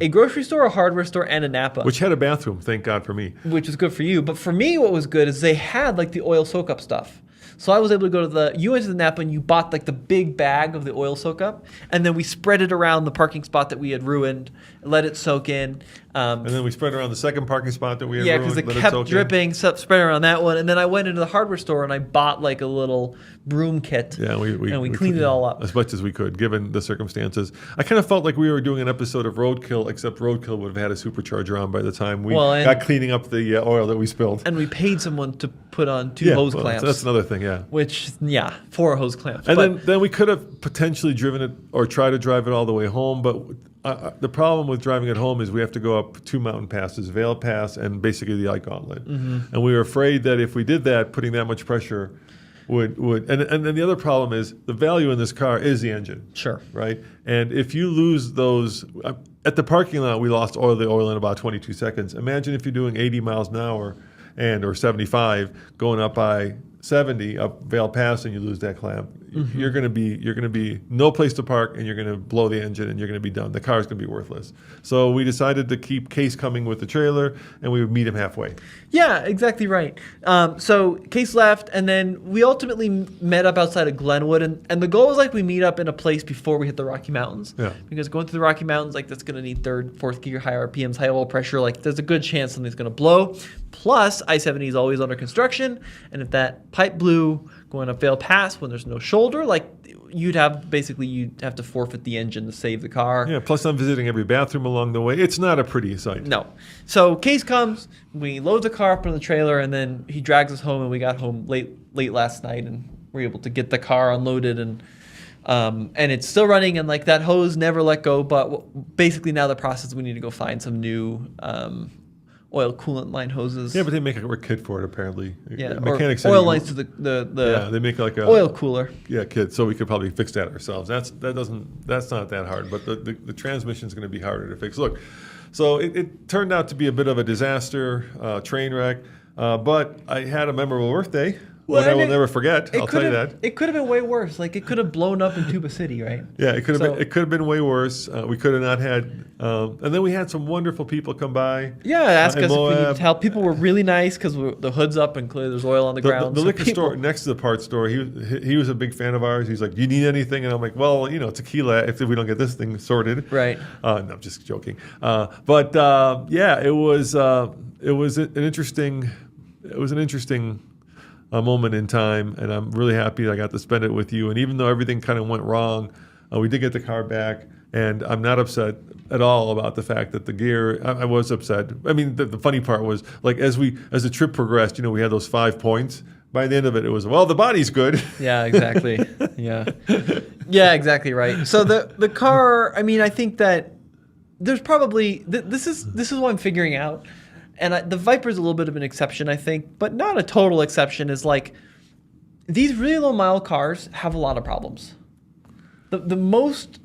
a grocery store, a hardware store, and a Napa. Which had a bathroom, thank God for me. Which was good for you. But for me, what was good is they had like the oil soak up stuff. So I was able to go to you went to the Napa and you bought like the big bag of the oil soak up, and then we spread it around the parking spot that we had ruined, let it soak in. And then we spread around the second parking spot that we had yeah, ruined. because it kept dripping, so spread around that one. And then I went into the hardware store and I bought like a little broom kit. Yeah, we cleaned it all up as much as we could, given the circumstances. I kind of felt like we were doing an episode of Roadkill, except Roadkill would have had a supercharger on by the time we got cleaning up the oil that we spilled. And we paid someone to put on two hose clamps. That's another thing, yeah. Which, 4 hose clamps. And then we could have potentially driven it or tried to drive it all the way home, but the problem with driving it home is we have to go up 2 mountain passes, Vale Pass and basically the Ike Gauntlet. Mm-hmm. And we were afraid that if we did that, putting that much pressure would and then the other problem is the value in this car is the engine. Sure. Right? And if you lose those at the parking lot, we lost the oil in about 22 seconds. Imagine if you're doing 80 miles an hour or 75 going up by 70 up Vale Pass and you lose that clamp. Mm-hmm. You're going to be no place to park, and you're going to blow the engine, and you're going to be done. The car is going to be worthless. So we decided to keep Case coming with the trailer, and we would meet him halfway. Yeah, exactly right. So Case left, and then we ultimately met up outside of Glenwood, and the goal was like we meet up in a place before we hit the Rocky Mountains. Yeah. Because going through the Rocky Mountains, like that's going to need 3rd, 4th gear, high RPMs, high oil pressure. Like there's a good chance something's going to blow. Plus, I-70 is always under construction, and if that pipe blew going up Vale Pass when there's no shoulder, like you'd have to forfeit the engine to save the car. Yeah, plus I'm visiting every bathroom along the way. It's not a pretty sight. No. So Case comes, we load the car up in the trailer, and then he drags us home, and we got home late last night, and we're able to get the car unloaded, and it's still running, and like that hose never let go, but basically now the process, we need to go find some new oil coolant line hoses. Yeah, but they make a kit for it apparently. Yeah, mechanics or oil lines to the they make like a oil cooler. Yeah, kit. So we could probably fix that ourselves. That's not that hard, but the transmission is going to be harder to fix. Look, so it turned out to be a bit of a disaster, train wreck. But I had a memorable birthday. Well, What I and will it- never forget. I'll tell you have, that. It could have been way worse. Like it could have blown up in Tuba City, right? Yeah, it could have So- been. It could have been way worse. We could have not had. And then we had some wonderful people come by. Yeah, ask in us if we Moab. needed help. People were really nice because the hood's up and clearly there's oil on the ground. The So liquor people- store next to the parts store, he was a big fan of ours. He's like, "Do you need anything?" And I'm like, "Well, tequila if we don't get this thing sorted." Right. No, I'm just joking. Yeah, it was an interesting moment in time, and I'm really happy that I got to spend it with you. And even though everything kind of went wrong, we did get the car back, and I'm not upset at all about the fact that the gear. I was upset. I mean, the funny part was like as the trip progressed, we had those 5 points. By the end of it, it was the body's good. Yeah, exactly. Yeah. Yeah, exactly right. So the car, I mean, I think that there's probably this is what I'm figuring out. And the Viper's a little bit of an exception, I think, but not a total exception. Is like these really low mile cars have a lot of problems. The most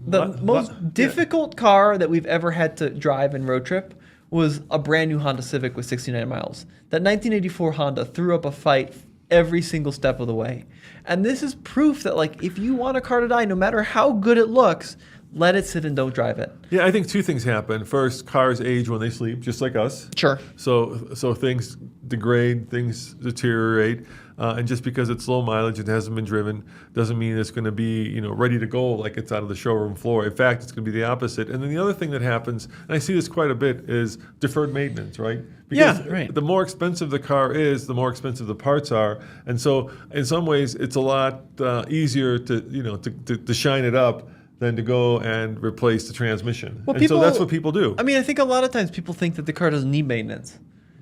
difficult car that we've ever had to drive in road trip was a brand new Honda Civic with 69 miles. That 1984 Honda threw up a fight every single step of the way. And this is proof that like if you want a car to die, no matter how good it looks, let it sit and don't drive it. Yeah, I think two things happen. First, cars age when they sleep, just like us. Sure. So things degrade, things deteriorate, and just because it's low mileage and hasn't been driven doesn't mean it's going to be ready to go like it's out of the showroom floor. In fact, it's going to be the opposite. And then the other thing that happens, and I see this quite a bit, is deferred maintenance, right? Because right. the more expensive the car is, the more expensive the parts are, and so in some ways it's a lot easier to shine it up than to go and replace the transmission. Well, so that's what people do. I mean, I think a lot of times people think that the car doesn't need maintenance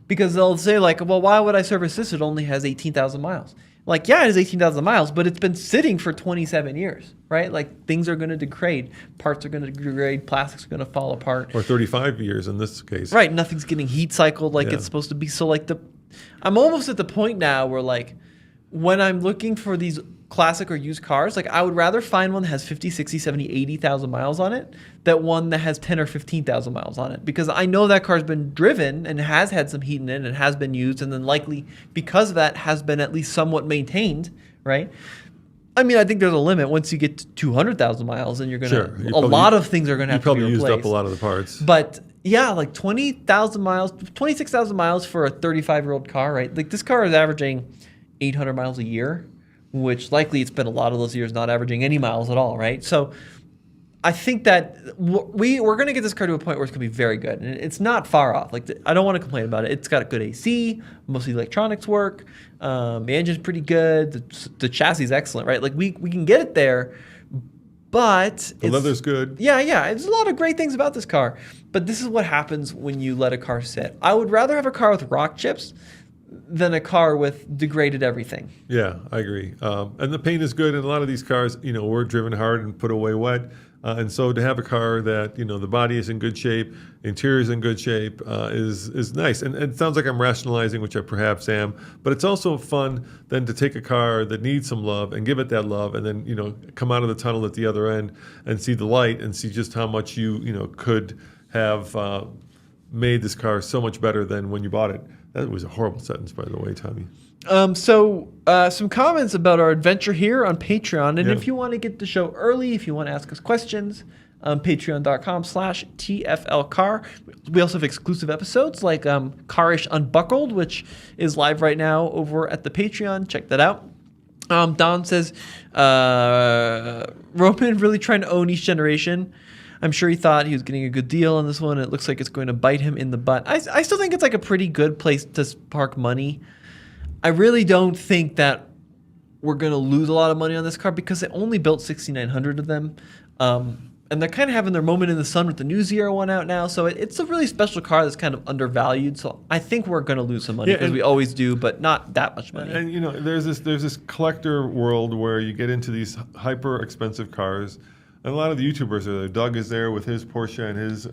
because they'll say like, well, why would I service this? It only has 18,000 miles. Like, yeah, it has 18,000 miles, but it's been sitting for 27 years, right? Like things are going to degrade. Parts are going to degrade. Plastics are going to fall apart. Or 35 years in this case. Right. Nothing's getting heat cycled like it's supposed to be. So like I'm almost at the point now where like when I'm looking for these classic or used cars, like I would rather find one that has 50, 60, 70, 80,000 miles on it than one that has 10 or 15,000 miles on it. Because I know that car's been driven and has had some heat in it and has been used and then likely because of that has been at least somewhat maintained, right? I mean, I think there's a limit. Once you get to 200,000 miles, then you're going to, a lot of things are going to have to be replaced. You probably used up a lot of the parts. But yeah, like 20,000 miles, 26,000 miles for a 35-year-old car, right? Like this car is averaging 800 miles a year, which likely it's been a lot of those years not averaging any miles at all, right? So I think that we're going to get this car to a point where it's going to be very good. And it's not far off. Like I don't want to complain about it. It's got a good AC. Most of the electronics work. The engine's pretty good. The chassis is excellent, right? Like we can get it there, but the leather's good. Yeah. There's a lot of great things about this car. But this is what happens when you let a car sit. I would rather have a car with rock chips than a car with degraded everything. Yeah, I agree. And the paint is good. And a lot of these cars, were driven hard and put away wet. And so to have a car that, the body is in good shape, interior is in good shape, is nice. And it sounds like I'm rationalizing, which I perhaps am. But it's also fun then to take a car that needs some love and give it that love and then, come out of the tunnel at the other end and see the light and see just how much you could have made this car so much better than when you bought it. That was a horrible sentence, by the way, Tommy. Some comments about our adventure here on Patreon. And if you want to get the show early, if you want to ask us questions, patreon.com/TFLcar. We also have exclusive episodes like Carish Unbuckled, which is live right now over at the Patreon. Check that out. Don says, Roman really trying to own each generation. I'm sure he thought he was getting a good deal on this one. It looks like it's going to bite him in the butt. I still think it's like a pretty good place to park money. I really don't think that we're going to lose a lot of money on this car because they only built 6,900 of them. And they're kind of having their moment in the sun with the new ZR1 out now. So it's a really special car that's kind of undervalued. So I think we're going to lose some money because we always do, but not that much money. And there's this collector world where you get into these hyper expensive cars. And a lot of the YouTubers are there. Doug is there with his Porsche and his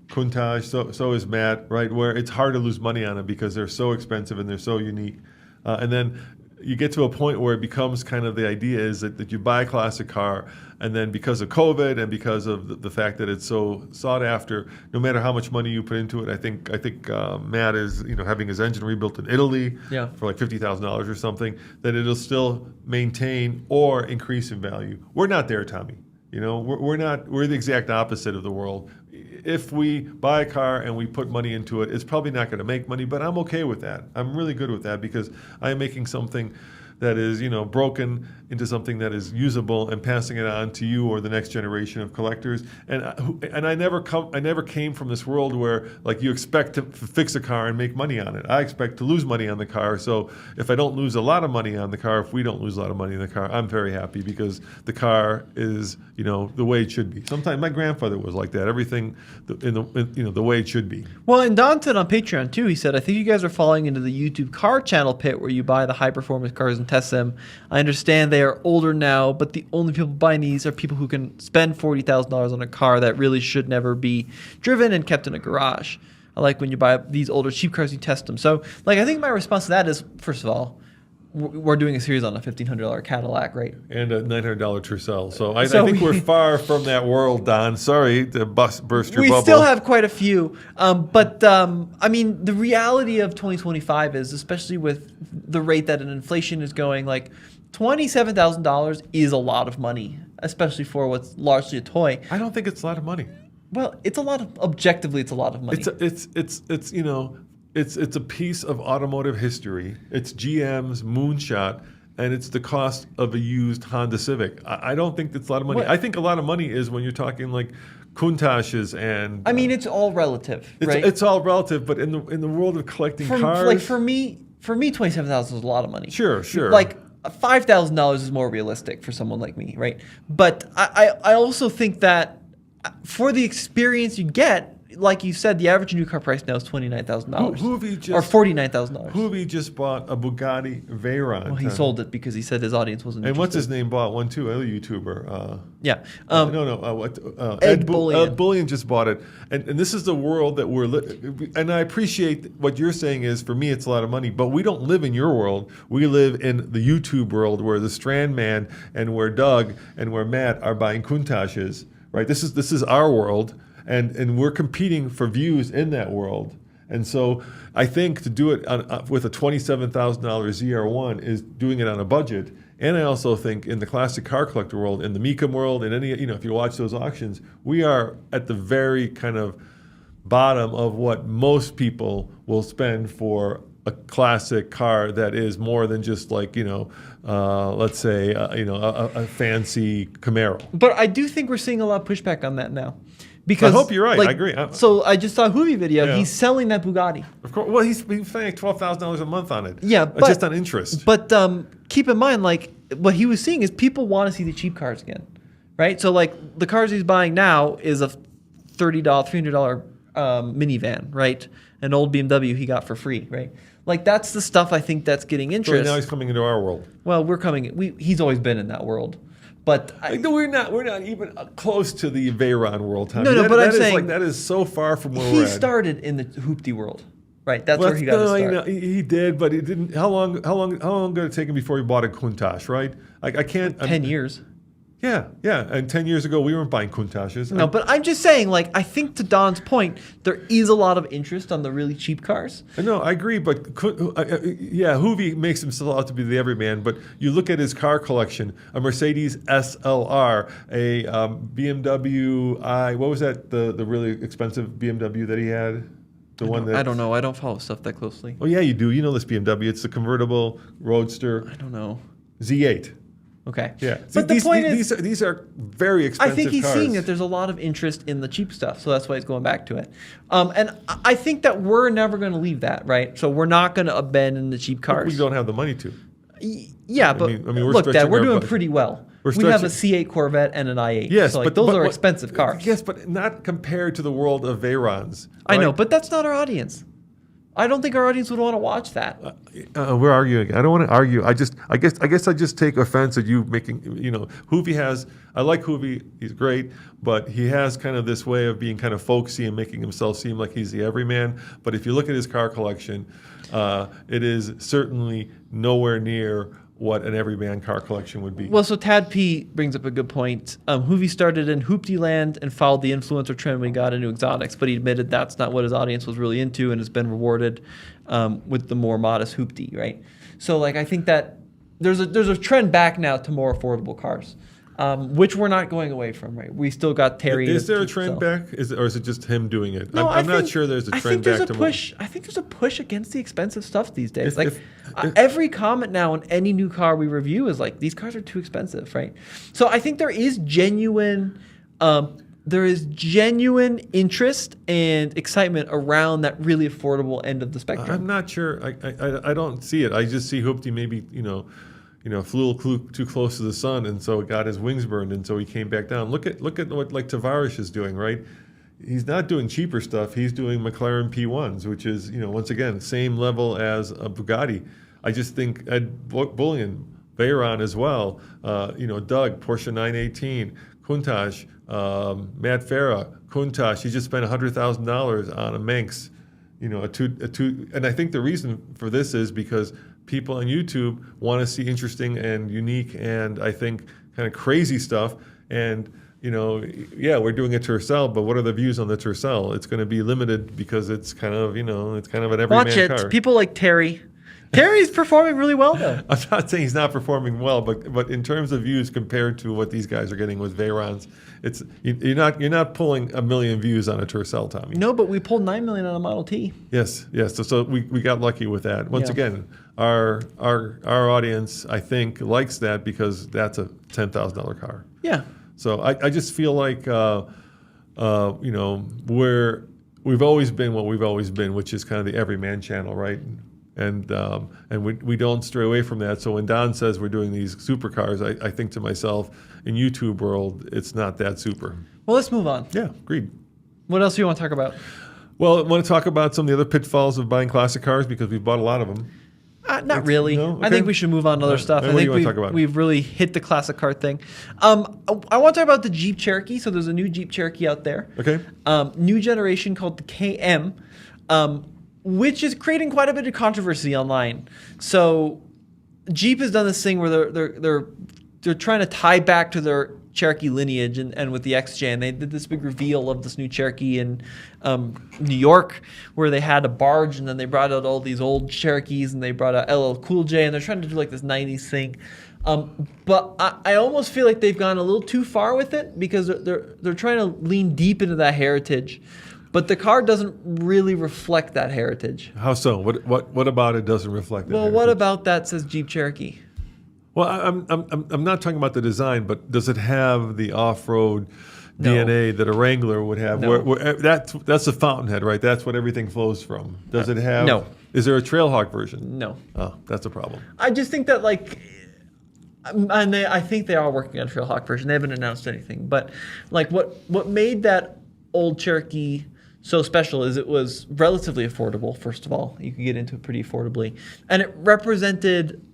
Countach. So is Matt, right? Where it's hard to lose money on them because they're so expensive and they're so unique. And then, you get to a point where it becomes kind of the idea is that you buy a classic car, and then because of COVID and because of the fact that it's so sought after, no matter how much money you put into it, I think Matt is having his engine rebuilt in Italy for like $50,000 or something, that it'll still maintain or increase in value. We're not there, Tommy. We're not. We're the exact opposite of the world. If we buy a car and we put money into it, it's probably not going to make money, but I'm okay with that. I'm really good with that because I'm making something that is, broken into something that is usable and passing it on to you or the next generation of collectors. And I never came from this world where like you expect to fix a car and make money on it. I expect to lose money on the car. So if I don't lose a lot of money on the car, if we don't lose a lot of money in the car, I'm very happy because the car is, the way it should be. Sometimes my grandfather was like that. Everything the way it should be. Well, and Don said on Patreon too, he said, I think you guys are falling into the YouTube car channel pit where you buy the high performance cars and test them. I understand they are older now, but the only people buying these are people who can spend $40,000 on a car that really should never be driven and kept in a garage. I like when you buy these older cheap cars, you test them. So, I think my response to that is, first of all, we're doing a series on a $1,500 Cadillac, right? And a $900 Tercel. So I think we're far from that world, Don. Sorry to burst your bubble. We still have quite a few. But the reality of 2025 is, especially with the rate that an inflation is going, like $27,000 is a lot of money, especially for what's largely a toy. I don't think it's a lot of money. Well, objectively, it's a lot of money. It's a piece of automotive history. It's GM's moonshot, and it's the cost of a used Honda Civic. I don't think that's a lot of money. What? I think a lot of money is when you're talking like Countach's and. It's all relative, right? It's all relative, but in the world of collecting cars, like for me, $27,000 is a lot of money. Sure. Like $5,000 is more realistic for someone like me, right? But I also think that for the experience you get. Like you said, the average new car price now is $29,000 or $49,000. Hoovy just bought a Bugatti Veyron. Well, he sold it because he said his audience wasn't. And what's his name bought one too? Another YouTuber. Ed Bullion. Ed Bullion just bought it, and this is the world that we're. And I appreciate what you're saying is for me it's a lot of money, but we don't live in your world. We live in the YouTube world where the Strand Man and where Doug and where Matt are buying Countach's. Right. This is our world. And we're competing for views in that world. And so I think to do it with a $27,000 ZR1 is doing it on a budget. And I also think in the classic car collector world, in the Mecum world, in any, if you watch those auctions, we are at the very kind of bottom of what most people will spend for a classic car that is more than just like, let's say, a fancy Camaro. But I do think we're seeing a lot of pushback on that now. Because I hope you're right. I agree. So I just saw a Hoovy video. Yeah. He's selling that Bugatti. Of course. Well, he's paying like $12,000 a month on it. Yeah, but just on interest. But keep in mind, like what he was seeing is people want to see the cheap cars again, right? So like the cars he's buying now is a $300 minivan, right? An old BMW he got for free, right? Like that's the stuff I think that's getting interest. So now he's coming into our world. Well, he's always been in that world. But we're not even close to the Veyron world, Tommy. No, but I'm saying that is so far from where we're at. He started in the hoopty world, right? That's where he got his start. He did, but it didn't. How long did it take him before he bought a Countach? Right? Like I can't. 10 years. Yeah. And 10 years ago, we weren't buying Countach's. No, but I'm just saying, like, I think to Don's point, there is a lot of interest on the really cheap cars. No, I agree, but Hoovy makes himself out to be the everyman, but you look at his car collection, a Mercedes SLR, a BMW what was that, the really expensive BMW that he had? I don't know. I don't follow stuff that closely. Oh, yeah, you do. You know this BMW. It's the convertible Roadster. I don't know. Z8. Okay. Yeah. But the point is, these are very expensive cars. I think he's seeing that there's a lot of interest in the cheap stuff, so that's why he's going back to it. And I think that we're never going to leave that, right? So we're not going to abandon the cheap cars. But we don't have the money to. Yeah, but look, Dad, we're doing pretty well. We have a C8 Corvette and an i8. Yes, so those are expensive cars. Yes, but not compared to the world of Veyrons. I know, but that's not our audience. I don't think our audience would want to watch that. We're arguing. I don't want to argue. I guess I just take offense at you making. Hoovie has. I like Hoovie. He's great, but he has kind of this way of being kind of folksy and making himself seem like he's the everyman. But if you look at his car collection, it is certainly nowhere near what an everyman car collection would be. Well, so Tad P brings up a good point. Hoovie started in Hoopty land and followed the influencer trend when he got into exotics, but he admitted that's not what his audience was really into and has been rewarded with the more modest Hoopty, right? So, like, I think that there's a trend back now to more affordable cars, which we're not going away from, right? We still got Terry. Is there a trend back, or is it just him doing it? No, I'm not sure there's a trend back to push. I think there's a push against the expensive stuff these days. Every comment now on any new car we review is like, these cars are too expensive, right? So I think there is genuine interest and excitement around that really affordable end of the spectrum. I'm not sure. I don't see it. I just see Hoopty maybe flew a little too close to the sun, and so it got his wings burned, and so he came back down. Look at what like Tavares is doing, right? He's not doing cheaper stuff. He's doing McLaren P1s, which is once again same level as a Bugatti. I just think Ed Bullion, Veyron as well. Doug Porsche 918, Countach, Matt Farah, Countach. He just spent $100,000 on a Manx, and I think the reason for this is because people on YouTube want to see interesting and unique and I think kind of crazy stuff. And we're doing a Tercel, but what are the views on the Tercel? It's going to be limited because it's kind of an everyman car. Watch it. People like Terry. Terry's performing really well, though. I'm not saying he's not performing well, but in terms of views compared to what these guys are getting with Veyrons, you're not pulling 1 million views on a Tercel, Tommy. No, but we pulled 9 million on a Model T. Yes. So we got lucky with that. Once again, our audience I think likes that because that's a $10,000 car. Yeah. So I just feel like we've always been what we've always been, which is kind of the everyman channel, right? And we don't stray away from that. So when Don says we're doing these supercars, I think to myself, in YouTube world, it's not that super. Well, let's move on. Yeah, agreed. What else do you want to talk about? Well, I want to talk about some of the other pitfalls of buying classic cars because we've bought a lot of them. Not really. No? Okay. I think we should move on to other stuff. What I think do you want to talk about? we've really hit the classic car thing. I want to talk about the Jeep Cherokee. So there's a new Jeep Cherokee out there. Okay. New generation called the KM, which is creating quite a bit of controversy online. So Jeep has done this thing where they're trying to tie back to their Cherokee lineage, and with the XJ, and they did this big reveal of this new Cherokee in New York, where they had a barge, and then they brought out all these old Cherokees, and they brought out LL Cool J, and they're trying to do like this 90s thing. But I almost feel like they've gone a little too far with it because they're trying to lean deep into that heritage. But the car doesn't really reflect that heritage. How so? What about it doesn't reflect that? Well, heritage? what about that says Jeep Cherokee? Well, I'm not talking about the design, but does it have the off-road DNA that a Wrangler would have? No. Where that's a fountainhead, right? That's what everything flows from. Does it have? No. Is there a Trailhawk version? No. Oh, that's a problem. I just think that I think they are working on a Trailhawk version. They haven't announced anything, but like what made that old Cherokee so special is it was relatively affordable. First of all, you could get into it pretty affordably, and it represented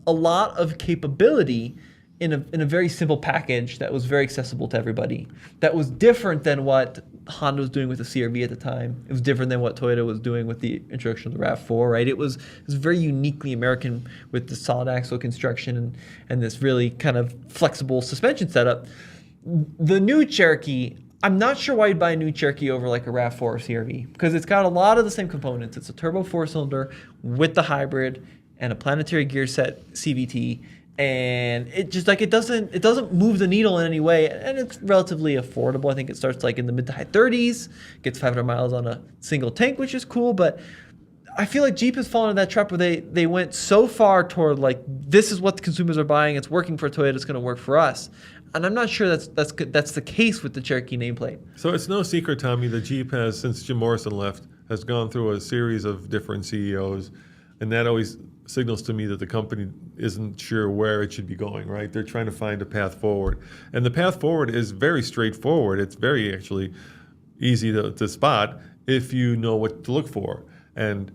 a lot of capability in a very simple package that was very accessible to everybody. That was different than what Honda was doing with the CR-V at the time. It was different than what Toyota was doing with the introduction of the RAV4, right? It was very uniquely American with the solid axle construction and this really kind of flexible suspension setup. The new Cherokee, I'm not sure why you'd buy a new Cherokee over like a RAV4 or CR-V because it's got a lot of the same components. It's a turbo 4-cylinder with the hybrid and a planetary gear set CVT, and it just like it doesn't move the needle in any way, and it's relatively affordable. I think it starts like in the mid to high 30s, gets 500 miles on a single tank, which is cool. But I feel like Jeep has fallen in that trap where they went so far toward like this is what the consumers are buying. It's working for Toyota. It's going to work for us. And I'm not sure that's the case with the Cherokee nameplate. So it's no secret, Tommy, that Jeep has, since Jim Morrison left, has gone through a series of different CEOs, and that always signals to me that the company isn't sure where it should be going, right? They're trying to find a path forward. And the path forward is very straightforward. It's very actually easy to spot if you know what to look for. And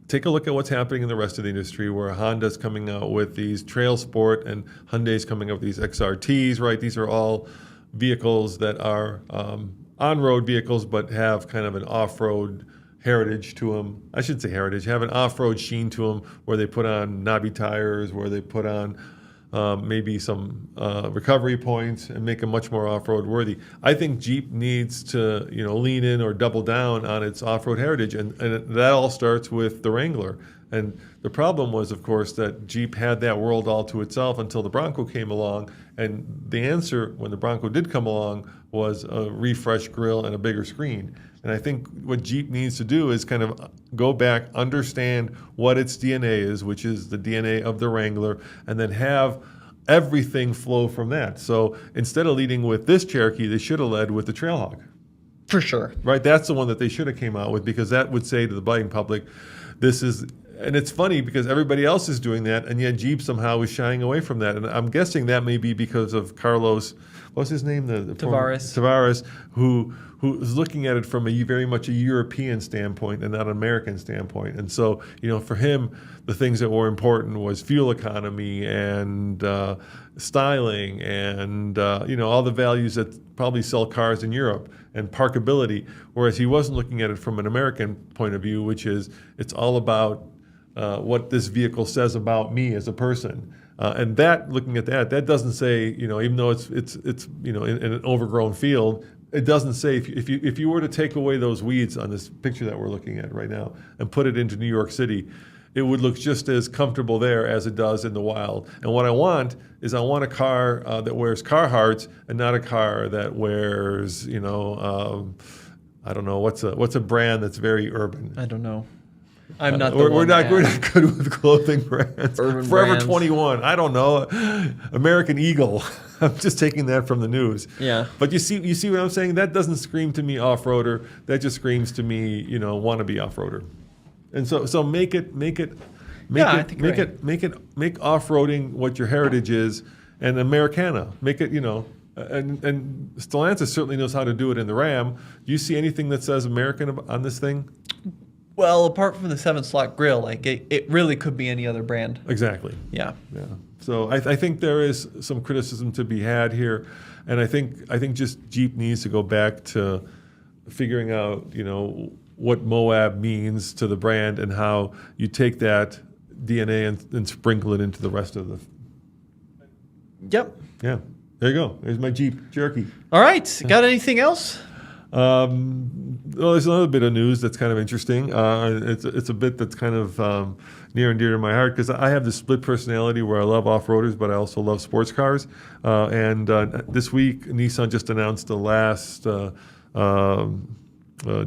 take a look at what's happening in the rest of the industry, where Honda's coming out with these Trail Sport and Hyundai's coming out with these XRTs, right? These are all vehicles that are on-road vehicles, but have kind of an off-road heritage to them. I should say heritage, have an off-road sheen to them, where they put on knobby tires, where they put on maybe some recovery points and make them much more off-road worthy. I think Jeep needs to, lean in or double down on its off-road heritage, and that all starts with the Wrangler. And the problem was, of course, that Jeep had that world all to itself until the Bronco came along. And the answer, when the Bronco did come along, was a refreshed grille and a bigger screen. And I think what Jeep needs to do is kind of go back, understand what its DNA is, which is the DNA of the Wrangler, and then have everything flow from that. So instead of leading with this Cherokee, they should have led with the Trailhawk. For sure. Right? That's the one that they should have came out with, because that would say to the buying public, this is... And it's funny because everybody else is doing that, and yet Jeep somehow is shying away from that. And I'm guessing that may be because of Carlos, what's his name? Tavares, who is looking at it from very much a European standpoint and not an American standpoint. And so, for him, the things that were important was fuel economy and styling and, all the values that probably sell cars in Europe, and parkability, whereas he wasn't looking at it from an American point of view, which is it's all about what this vehicle says about me as a person. And that, looking at that doesn't say, even though it's in an overgrown field, it doesn't say, if you were to take away those weeds on this picture that we're looking at right now and put it into New York City, it would look just as comfortable there as it does in the wild. And what I want is a car that wears Carhartts, and not a car that wears, I don't know, what's a brand that's very urban. I don't know. I'm not. We're not good with clothing brands. Urban Forever brands. 21. I don't know. American Eagle. I'm just taking that from the news. Yeah. But you see what I'm saying? That doesn't scream to me off-roader. That just screams to me, wannabe off-roader. And so make off-roading what your heritage is, and Americana. Make it, and Stellantis certainly knows how to do it in the Ram. Do you see anything that says American on this thing? Well, apart from the 7-slot grille, it really could be any other brand. Exactly. Yeah. Yeah. So I think there is some criticism to be had here, and I think just Jeep needs to go back to figuring out, what Moab means to the brand and how you take that DNA and sprinkle it into the rest of the. Yep. Yeah. There you go. There's my Jeep Cherokee. All right. Got anything else? Well, there's another bit of news that's kind of interesting. It's a bit that's kind of near and dear to my heart, because I have this split personality where I love off-roaders, but I also love sports cars. And this week, Nissan just announced the last what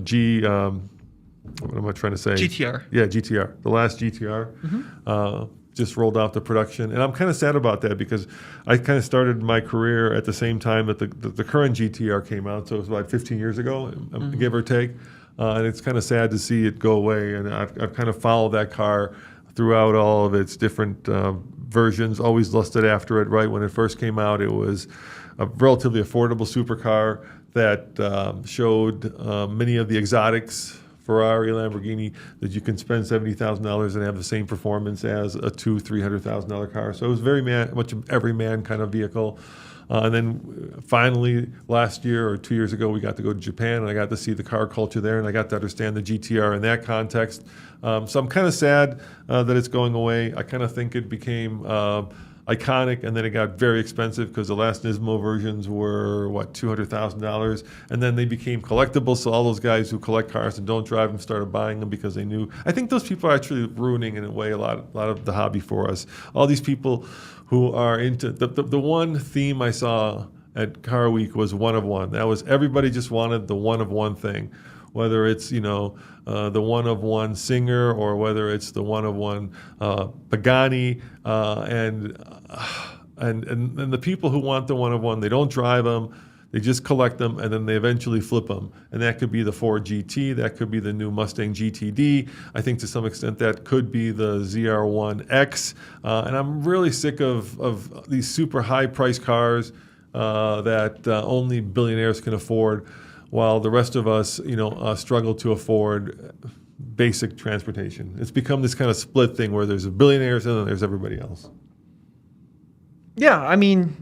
am I trying to say? GTR. Yeah, GTR. The last GTR. Just rolled off the production. And I'm kind of sad about that, because I kind of started my career at the same time that the current GTR came out. So it was about 15 years ago, give or take. And it's kind of sad to see it go away. And I've kind of followed that car throughout all of its different versions, always lusted after it. Right when it first came out, it was a relatively affordable supercar that showed many of the exotics, Ferrari, Lamborghini, that you can spend $70,000 and have the same performance as a $200,000-$300,000 car. So it was very much an everyman kind of vehicle. And then finally, last year or 2 years ago, we got to go to Japan, and I got to see the car culture there, and I got to understand the GTR in that context. So I'm kind of sad that it's going away. I kind of think it became iconic, and then it got very expensive because the last Nismo versions were, $200,000, and then they became collectibles, so all those guys who collect cars and don't drive them started buying them because they knew. I think those people are actually ruining, in a way, a lot of the hobby for us. All these people who are into, the one theme I saw at Car Week was one of one. That was, everybody just wanted the one of one thing, whether it's, the one of one Singer, or whether it's the one of one Pagani, and the people who want the one of one, they don't drive them, they just collect them, and then they eventually flip them. And that could be the Ford GT, that could be the new Mustang GTD. I think to some extent that could be the ZR1X. And I'm really sick of these super high price cars that only billionaires can afford, while the rest of us, struggle to afford basic transportation. It's become this kind of split thing where there's the billionaires and then there's everybody else. Yeah, I mean,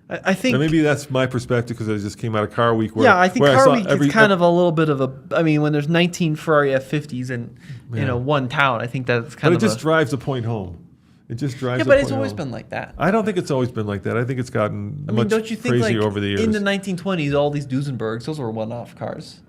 I think... And maybe that's my perspective because I just came out of Car Week. Where, yeah, I think where Car saw Week is kind of a little bit of a... I mean, when there's 19 Ferrari F50s in one town, I think that's kind of But it just drives the point home. It just drives yeah, the but point it's always home. been like that. I don't think it's always been like that. I think it's gotten much don't you think, crazier like, over the years. in the 1920s, all these Duesenbergs, those were one-off cars.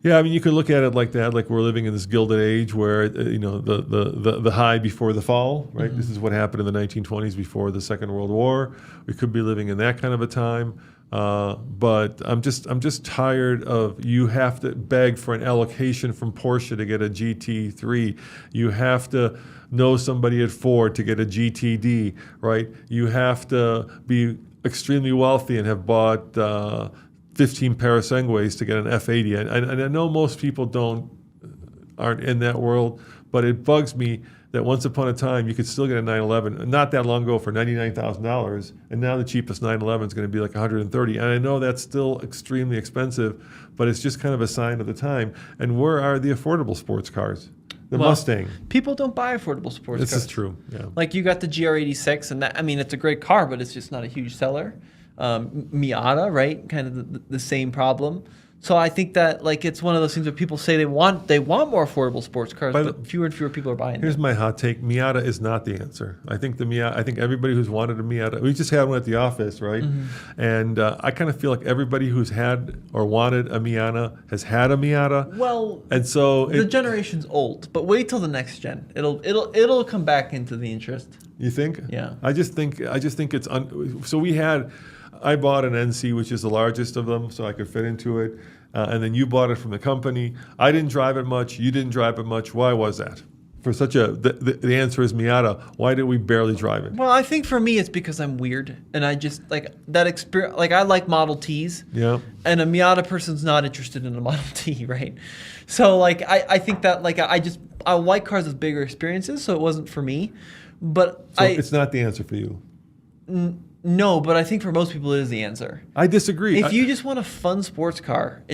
Yeah, I mean, you could look at it like that, like we're living in this gilded age where, the high before the fall, right? Mm-hmm. This is what happened in the 1920s before the Second World War. We could be living in that kind of a time. But I'm just tired of you have to beg for an allocation from Porsche to get a GT3. You have to know somebody at Ford to get a GTD, right? You have to be extremely wealthy and have bought 15 Parasengues to get an F80. And I know most people aren't in that world, but it bugs me that once upon a time you could still get a 911 not that long ago for $99,000, and now the cheapest 911 is going to be like $130,000. And I know that's still extremely expensive, but it's just kind of a sign of the time. And where are the affordable sports cars? The Mustang. People don't buy affordable sports cars. This is true. Yeah. Like you got the GR86, and that, I mean, it's a great car, but it's just not a huge seller. Miata, right? Kind of the same problem. So I think that like it's one of those things where people say they want more affordable sports cars, but fewer and fewer people are buying Here's them. my hot take: Miata is not the answer. I think everybody who's wanted a Miata, we just had one at the office, right? Mm-hmm. And I kind of feel like everybody who's had or wanted a Miata has had a Miata. Well, and so the generation's old, but wait till the next gen. It'll come back into the interest. You think? Yeah. I just think it's so I bought an NC, which is the largest of them, so I could fit into it. And then you bought it from the company. I didn't drive it much. You didn't drive it much. Why was that? For the answer is Miata. Why did we barely drive it? Well, I think for me it's because I'm weird, and I just like that experience. Like I like Model Ts. Yeah. And a Miata person's not interested in a Model T, right? So like I think that like I like cars with bigger experiences, so it wasn't for me. But so it's not the answer for you. No, but I think for most people it is the answer. I disagree. If you just want a fun sports car,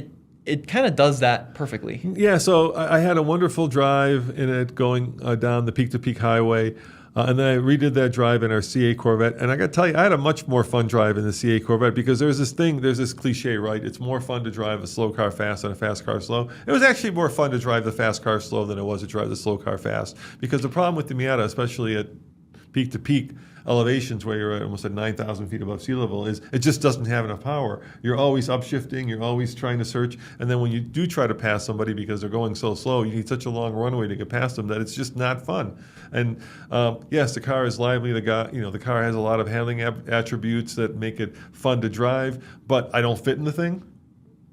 it kind of does that perfectly. Yeah, so I had a wonderful drive in it going down the peak-to-peak highway, and then I redid that drive in our C8 Corvette. And I got to tell you, I had a much more fun drive in the C8 Corvette because there's this cliche, right? It's more fun to drive a slow car fast than a fast car slow. It was actually more fun to drive the fast car slow than it was to drive the slow car fast, because the problem with the Miata, especially at peak-to-peak elevations where you're almost at 9,000 feet above sea level, is it just doesn't have enough power. You're always upshifting, you're always trying to search, and then when you do try to pass somebody because they're going so slow, you need such a long runway to get past them that it's just not fun. And yes, the car is lively. The car has a lot of handling attributes that make it fun to drive, but I don't fit in the thing.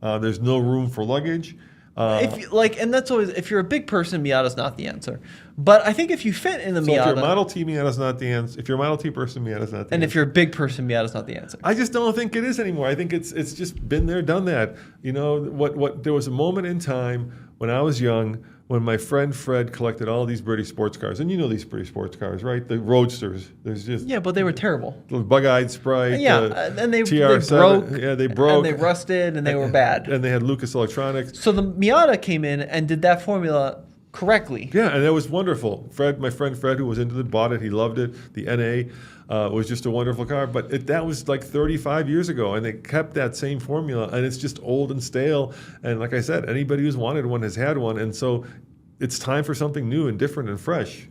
There's no room for luggage. And that's always, if you're a big person, Miata's not the answer. But I think if you fit in the Miata, if you're a Model T, Miata's not the answer. If you're a Model T person, Miata's not the answer. And if you're a big person, Miata's not the answer. I just don't think it is anymore. I think it's just been there, done that. You know, what there was a moment in time when I was young when my friend Fred collected all these British sports cars, and you know these British sports cars, right? The Roadsters. There's just but they were terrible. The bug-eyed Sprite. And they TR7. broke. Yeah, they broke. And they rusted, and they were bad. And they had Lucas Electronics. So the Miata came in and did that formula correctly. Yeah, and it was wonderful. My friend Fred, who was into it, bought it. He loved it. The NA was just a wonderful car. But that was like 35 years ago, and they kept that same formula, and it's just old and stale. And like I said, anybody who's wanted one has had one, and so it's time for something new and different and fresh.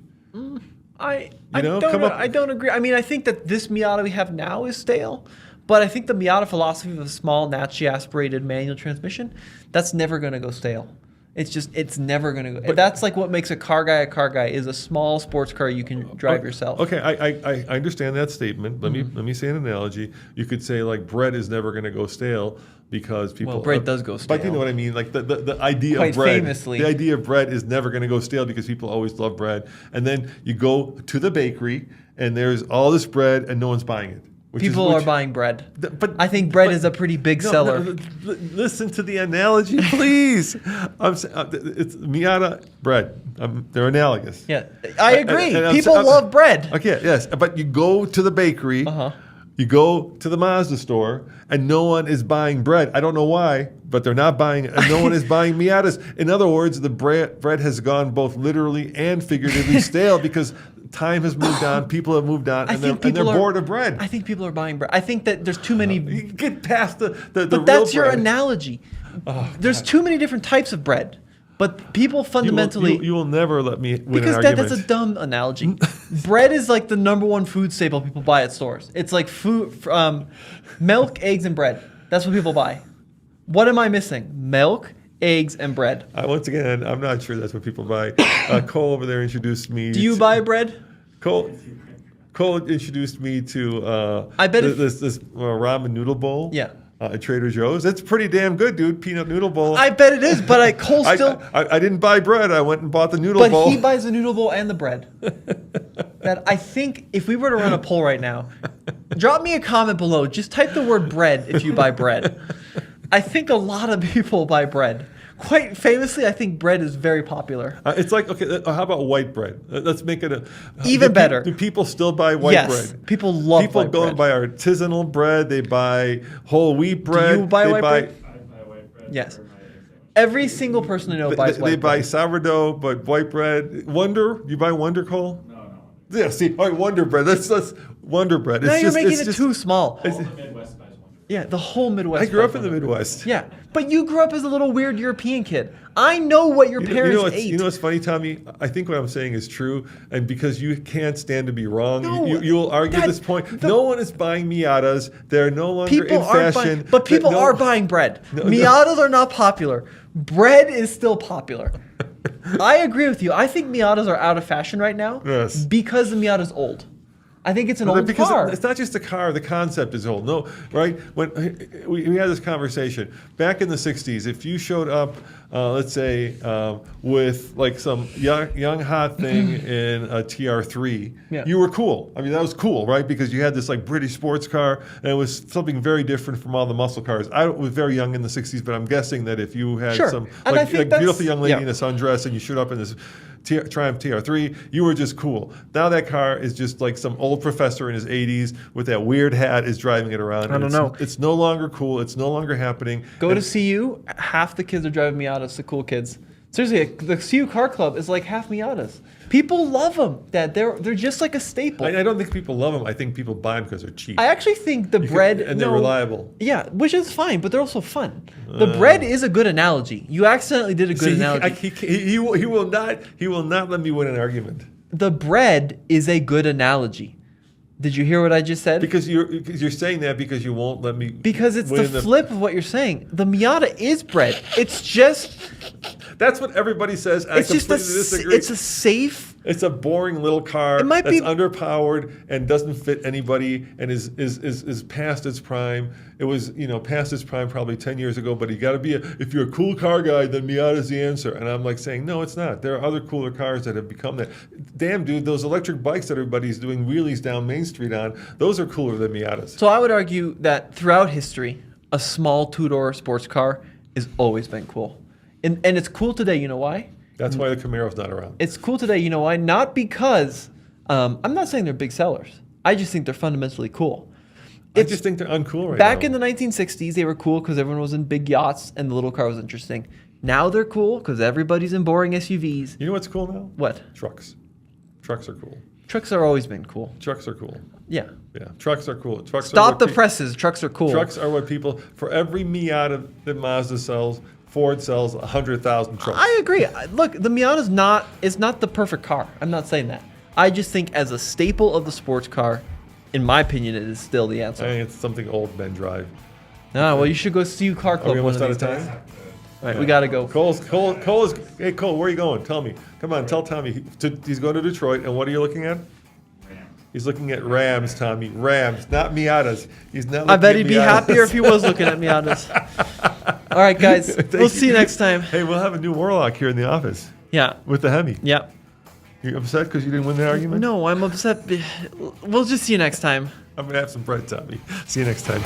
I don't agree. I mean, I think that this Miata we have now is stale, but I think the Miata philosophy of a small, naturally aspirated manual transmission, that's never going to go stale. It's never going to go. That's like what makes a car guy is a small sports car you can drive yourself. Okay, I understand that statement. Let me say an analogy. You could say like bread is never going to go stale because people. Well, bread does go stale. But you know what I mean. Like the idea Quite of bread. famously. The idea of bread is never going to go stale because people always love bread. And then you go to the bakery and there's all this bread and no one's buying it. People are buying bread. I think bread is a pretty big seller. Listen to the analogy, please. It's Miata bread. They're analogous. Yeah, I agree. People love bread. Okay, yes, but you go to the bakery, You go to the Mazda store and no one is buying bread. I don't know why, but they're not buying it. And no one is buying Miatas. In other words, the bread has gone both literally and figuratively stale because time has moved on, people have moved on, and they're bored of bread. I think people are buying bread. I think that there's too many. You get past the But real that's your bread. analogy. There's too many different types of bread. But people fundamentally... You will never let me win because an argument. that's a dumb analogy. Bread is like the number one food staple people buy at stores. It's like food, milk, eggs, and bread. That's what people buy. What am I missing? Milk, eggs, and bread. Once again, I'm not sure that's what people buy. Cole over there introduced me. Do you buy bread? Cole introduced me to I bet this ramen noodle bowl. Yeah. At Trader Joe's. It's pretty damn good, dude. Peanut noodle bowl. I bet it is, but Cole still... I didn't buy bread. I went and bought the noodle But bowl. he buys the noodle bowl and the bread. That I think if we were to run a poll right now, drop me a comment below. Just type the word bread if you buy bread. I think a lot of people buy bread. Quite famously, I think bread is very popular. It's like, okay, how about white bread? Let's make it Even better. Do people still buy white Yes, bread? people love People white go bread. and buy artisanal bread. They buy whole wheat bread. Do you buy they white bread? I buy white bread. Yes. for my sandwich. Every single person I know buys white They buy bread. sourdough, but white bread. Wonder? You buy Wonder, Cole? No. Yeah, see, all right, Wonder bread. That's Wonder bread. Now It's you're just, making it's it just, too small. All the Midwest buys one. Yeah, the whole Midwest. I grew up buys in the Wonder Bread. Midwest. Yeah, but you grew up as a little weird European kid. I know what your parents ate. You know what's funny, Tommy? I think what I'm saying is true, and because you can't stand to be wrong, No, you will argue this point. No one is buying Miatas. They're no longer People in aren't fashion. buying, but people are buying bread. Miatas are not popular. Bread is still popular. I agree with you. I think Miatas are out of fashion right now. Yes. Because the Miata's old. I think it's an old Because car. it's not just the car, the concept is old. No, right? When we had this conversation back in the 60s, if you showed up, let's say, with like some young hot thing in a TR3, Yeah. you were cool. I mean, that was cool, right? Because you had this like British sports car, and it was something very different from all the muscle cars. I was very young in the 60s, but I'm guessing that if you had Sure. some And I like think that's- beautiful young lady yeah. in a sundress and you showed up in this Triumph TR3, you were just cool. Now that car is just like some old professor in his 80s with that weird hat is driving it around. I don't know. It's no longer cool. It's no longer happening. Go And to CU, half the kids are driving Miatas, the cool kids. Seriously, the CU car club is like half Miatas. People love them. Dad, they're just like a staple. I don't think people love them. I think people buy them because they're cheap. I actually think the bread and they're reliable. Yeah, which is fine, but they're also fun. The bread is a good analogy. You accidentally did a good analogy. He will not let me win an argument. The bread is a good analogy. Did you hear what I just said? Because you're saying that because you won't let me. Because it's win the flip of what you're saying. The Miata is bread. It's just That's what everybody says. I it's just completely disagree. it's a safe. It's a boring little car It might that's be- underpowered and doesn't fit anybody and is past its prime. It was, past its prime probably 10 years ago, but you got to be if you're a cool car guy, then Miata's the answer. And I'm like saying, no, it's not. There are other cooler cars that have become that. Damn, dude, those electric bikes that everybody's doing wheelies down Main Street on, those are cooler than Miatas. So I would argue that throughout history, a small two-door sports car has always been cool. And it's cool today, you know why? That's why the Camaro's not around. It's cool today, you know why? Not because, I'm not saying they're big sellers. I just think they're fundamentally cool. I just think they're uncool right Back now. in the 1960s, they were cool because everyone was in big yachts and the little car was interesting. Now they're cool because everybody's in boring SUVs. You know what's cool now? What? Trucks. Trucks are cool. Trucks have always been cool. Trucks are cool. Yeah. Yeah, trucks are cool. Trucks Stop are the what presses. Trucks are cool. Trucks are what people, for every Miata that Mazda sells, Ford sells 100,000 trucks. I agree. Look, the Miata's not the perfect car. I'm not saying that. I just think as a staple of the sports car, in my opinion, it is still the answer. I think it's something old men drive. Well, you should go see you car Are club we one almost of out these of days. time? All right, we gotta go. Cole is, hey Cole, where are you going? Tell me. Come on, tell Tommy. He's going to Detroit, and what are you looking at? He's looking at Rams, Tommy. Rams, not Miatas. He's not. I bet looking he'd at be Miatas. happier if he was looking at Miatas. All right, guys. We'll see you next time. Hey, we'll have a new Warlock here in the office Yeah. with the Hemi. Yeah. You upset because you didn't win the argument? No, I'm upset. We'll just see you next time. I'm gonna have some bread, Tommy. See you next time.